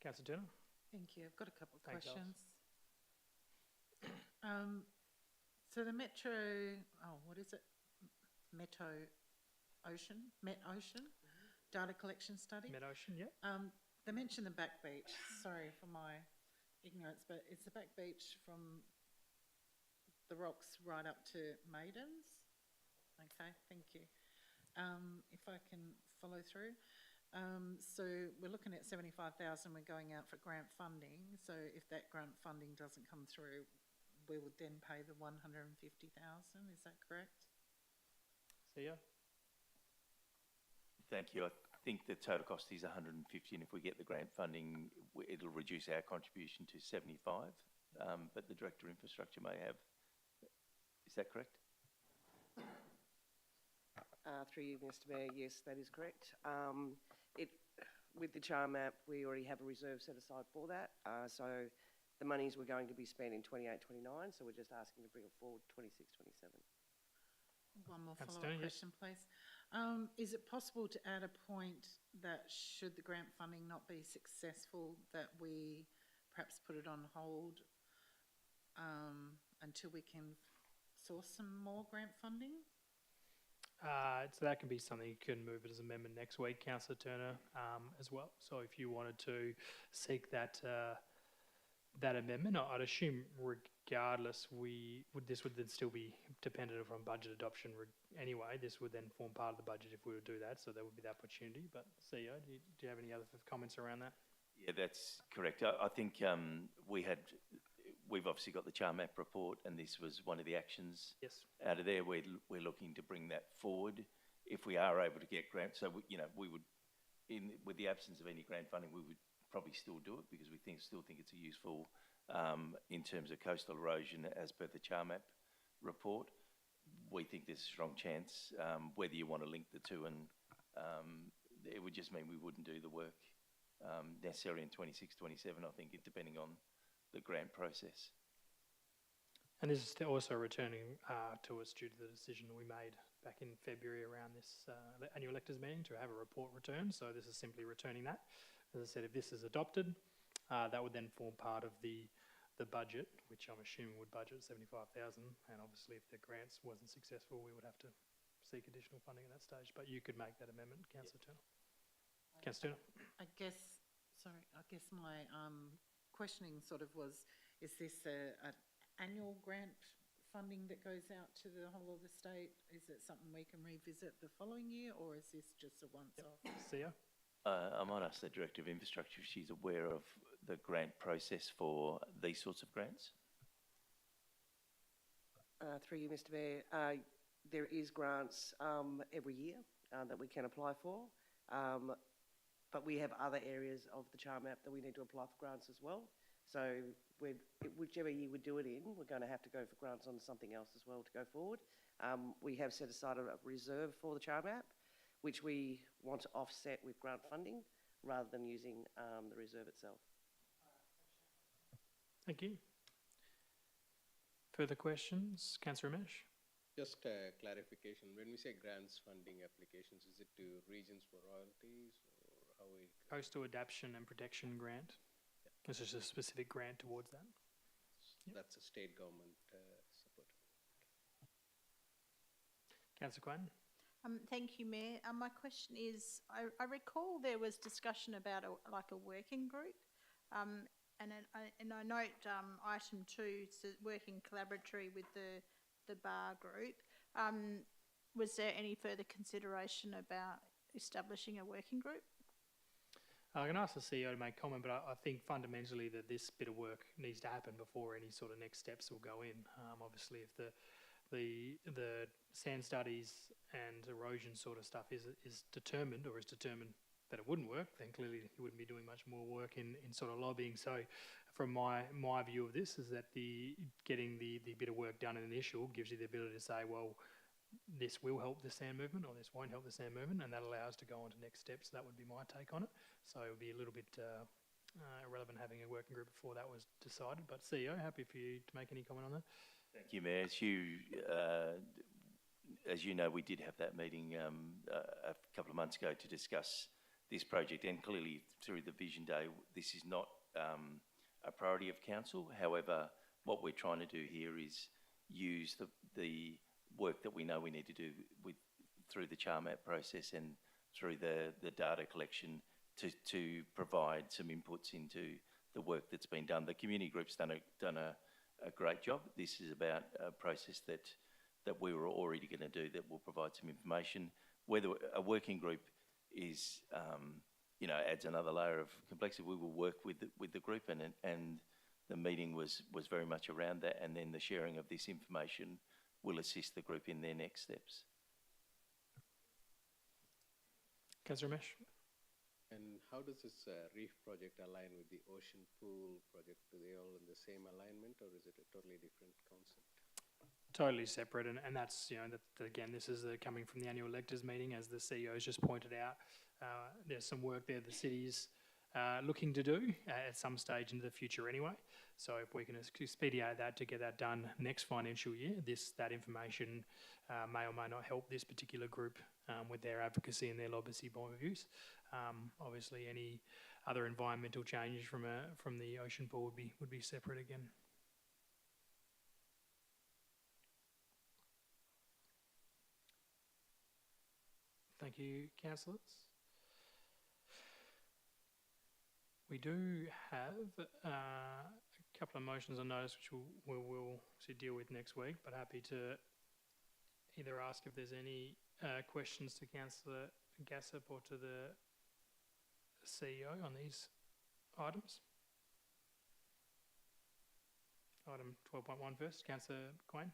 Councillor Turner. Thank you. I've got a couple of Thanks, questions. So the Metro, what is it? Met Ocean data collection study. Met Ocean, yeah. They mentioned the back beach. Sorry for my ignorance, but it's the back beach from the rocks right up to Maidens. Okay, thank you. If I can follow through. So we're looking at 75,000, we're going out for grant funding. So if that grant funding doesn't come through, we would then pay the 150,000, is that correct? CEO. Thank you. I think the total cost is 150, and if we get the grant funding, it'll reduce our contribution to 75. But the Director of Infrastructure may have. Is that correct? Through you, Mr. Mayor, yes, that is correct. With the CHAR map, we already have a reserve set aside for that. So the monies were going to be spent in 28-29, so we're just asking to bring it forward 26-27. One more That's follow-up done, yes. question, please. Is it possible to add a point that should the grant funding not be successful, that we perhaps put it on hold until we can source some more grant funding? So that can be something you can move it as amendment next week, Councillor Turner, as well. So if you wanted to seek that that amendment, I'd assume regardless, this would then still be dependent on budget adoption anyway. This would then form part of the budget if we would do that, so there would be that opportunity. But CEO, do you have any other comments around that? Yeah, that's correct. I think we've obviously got the CHAR map report, and this was one of the actions. Yes. Out of there, we're looking to bring that forward if we are able to get grants. So we would, with the absence of any grant funding, we would probably still do it because we still think it's a useful in terms of coastal erosion as per the CHAR map report. We think there's a strong chance whether you want to link the two, and it would just mean we wouldn't do the work necessarily in 26, 27, I think, depending on the grant process. And this is also returning to us due to the decision we made back in February around this annual electors meeting to have a report returned. So this is simply returning that. As I said, if this is adopted, that would then form part of the the budget, which I'm assuming would budget 75,000, and obviously if the grants wasn't successful, we would have to seek additional funding at that stage. But you could make that amendment, Councillor Turner. Councillor Turner. I guess my questioning sort of was, is this an annual grant funding that goes out to the whole of the state? Is it something we can revisit the following year, or is this just a once-off? CEO? I might ask the Director of Infrastructure if she's aware of the grant process for these sorts of grants. Through you, Mr Mayor, there is grants every year that we can apply for, but we have other areas of the CHAR map that we need to apply for grants as well. So whichever year we do it in, we're going to have to go for grants on something else as well to go forward. We have set aside a reserve for the CHAR map, which we want to offset with grant funding rather than using the reserve itself. Thank you. Further questions? Councillor Ramesh? Just a clarification. When we say grants funding applications, is it to regions for royalties, or how we... Coastal Adaptation and Protection Grant. This is a specific grant towards that. That's a state government support. Councillor Quain? Thank you, Mayor. My question is, I recall there was discussion about a working group, and I note item 2 says working collaboratory with the bar group. Was there any further consideration about establishing a working group? I can ask the CEO to make comment, but I think fundamentally that this bit of work needs to happen before any sort of next steps will go in. Obviously, if the sand studies and erosion sort of stuff is determined that it wouldn't work, then clearly you wouldn't be doing much more work in sort of lobbying. So from my view of this is that getting the bit of work done initial gives you the ability to say, well, this will help the sand movement or this won't help the sand movement, and that allows us to go on to next steps. That would be my take on it. So it would be a little bit irrelevant having a working group before that was decided. But CEO, happy for you to make any comment on that. Thank you, Mayor. As you know, we did have that meeting a couple of months ago to discuss this project, and clearly through the Vision Day, this is not a priority of council. However, what we're trying to do here is use the work that we know we need to do through the CHAR map process and through the data collection to provide some inputs into the work that's been done. The community group's done a great job. This is about a process that we were already going to do that will provide some information. Whether a working group is, adds another layer of complexity, we will work with the group, and the meeting was very much around that, and then the sharing of this information will assist the group in their next steps. Councillor Ramesh? And how does this reef project align with the ocean pool project? Are they all in the same alignment, or is it a totally different concept? Totally separate, and that's, again, this is coming from the annual electors meeting, as the CEO has just pointed out. There's some work there the city's looking to do at some stage into the future anyway. So if we can expedite that to get that done next financial year, that information may or may not help this particular group with their advocacy and their lobbying point of views. Obviously, any other environmental changes from the ocean pool would be separate again. Thank you, councillors. We do have a couple of motions on notice which we'll deal with next week, but happy to either ask if there's any questions to Councillor Gassop or to the CEO on these items. Item 12.1 first, Councillor Quain.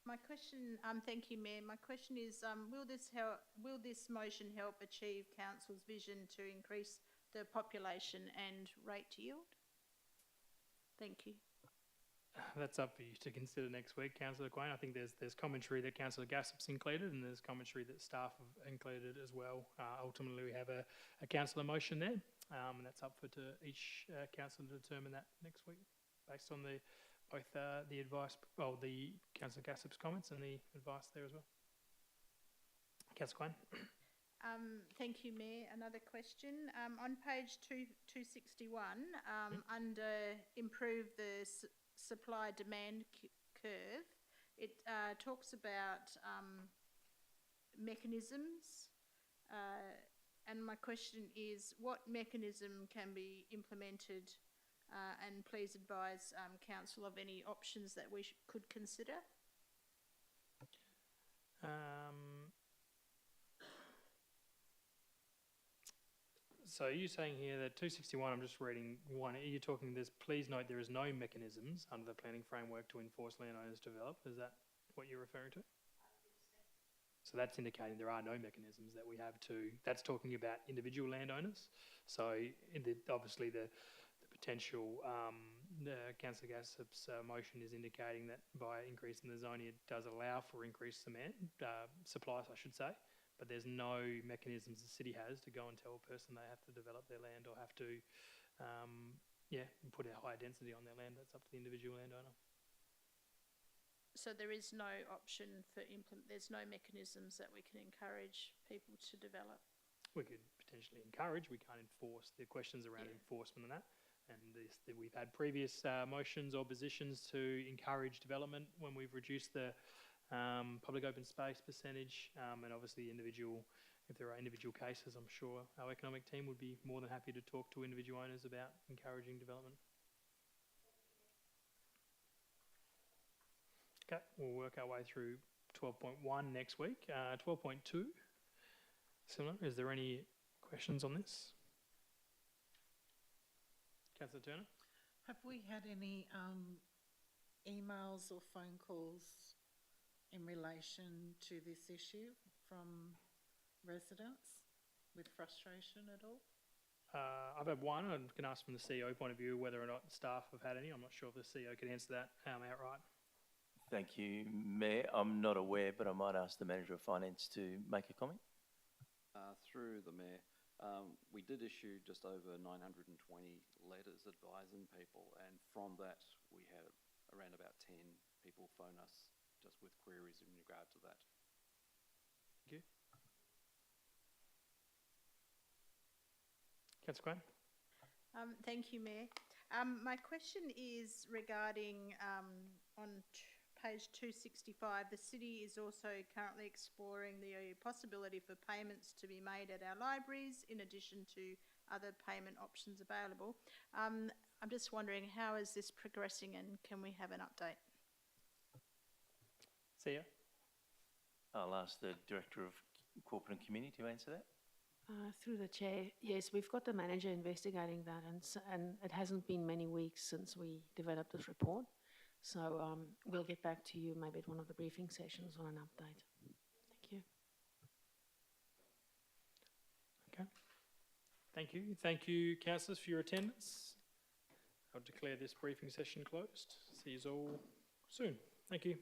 My question, thank you, Mayor. My question is, will this motion help achieve council's vision to increase the population and rate yield? Thank you. That's up for you to consider next week, Councillor Quain. I think there's commentary that Councillor Gassop's included, and there's commentary that staff have included as well. Ultimately, we have a councillor motion there, and that's up to each councillor to determine that next week, based on both the advice, the Councillor Gassop's comments and the advice there as well. Councillor Quain. Thank you, Mayor. Another question. On page 261, under improve the supply-demand curve, it talks about mechanisms. And my question is, what mechanism can be implemented? And please advise Council of any options that we could consider. So are you saying here that 261, I'm just reading one, are you talking this, please note there is no mechanisms under the planning framework to enforce landowners develop? Is that what you're referring to? So that's indicating there are no mechanisms that we have to, that's talking about individual landowners. So obviously the potential, Councillor Gassop's motion is indicating that by increasing the zoning, it does allow for increased supply, I should say. But there's no mechanisms the city has to go and tell a person they have to develop their land or have to, put a higher density on their land. That's up to the individual landowner. So there is no option for there's no mechanisms that we can encourage people to develop? We could potentially encourage, we can't enforce. The questions around enforcement and that. And we've had previous motions or positions to encourage development when we've reduced the public open space percentage, and obviously if there are individual cases, I'm sure our economic team would be more than happy to talk to individual owners about encouraging development. Okay, we'll work our way through 12.1 next week. 12.2, similar. Is there any questions on this? Councillor Turner? Have we had any emails or phone calls in relation to this issue from residents with frustration at all? I've had one. I can ask from the CEO point of view whether or not staff have had any. I'm not sure if the CEO can answer that outright. Thank you, Mayor. I'm not aware, but I might ask the Manager of Finance to make a comment. Through the Mayor, we did issue just over 920 letters advising people, and from that we had around about 10 people phone us just with queries in regard to that. Thank you. Councillor Quinn? Thank you, Mayor. My question is regarding on page 265, the city is also currently exploring the possibility for payments to be made at our libraries in addition to other payment options available. I'm just wondering, how is this progressing and can we have an update? CEO? I'll ask the Director of Corporate and Community to answer that. Through the chair, yes, we've got the manager investigating that, and it hasn't been many weeks since we developed this report. So we'll get back to you maybe at one of the briefing sessions on an update. Thank you. Okay. Thank you. Thank you, councillors, for your attendance. I'll declare this briefing session closed. See you all soon. Thank you.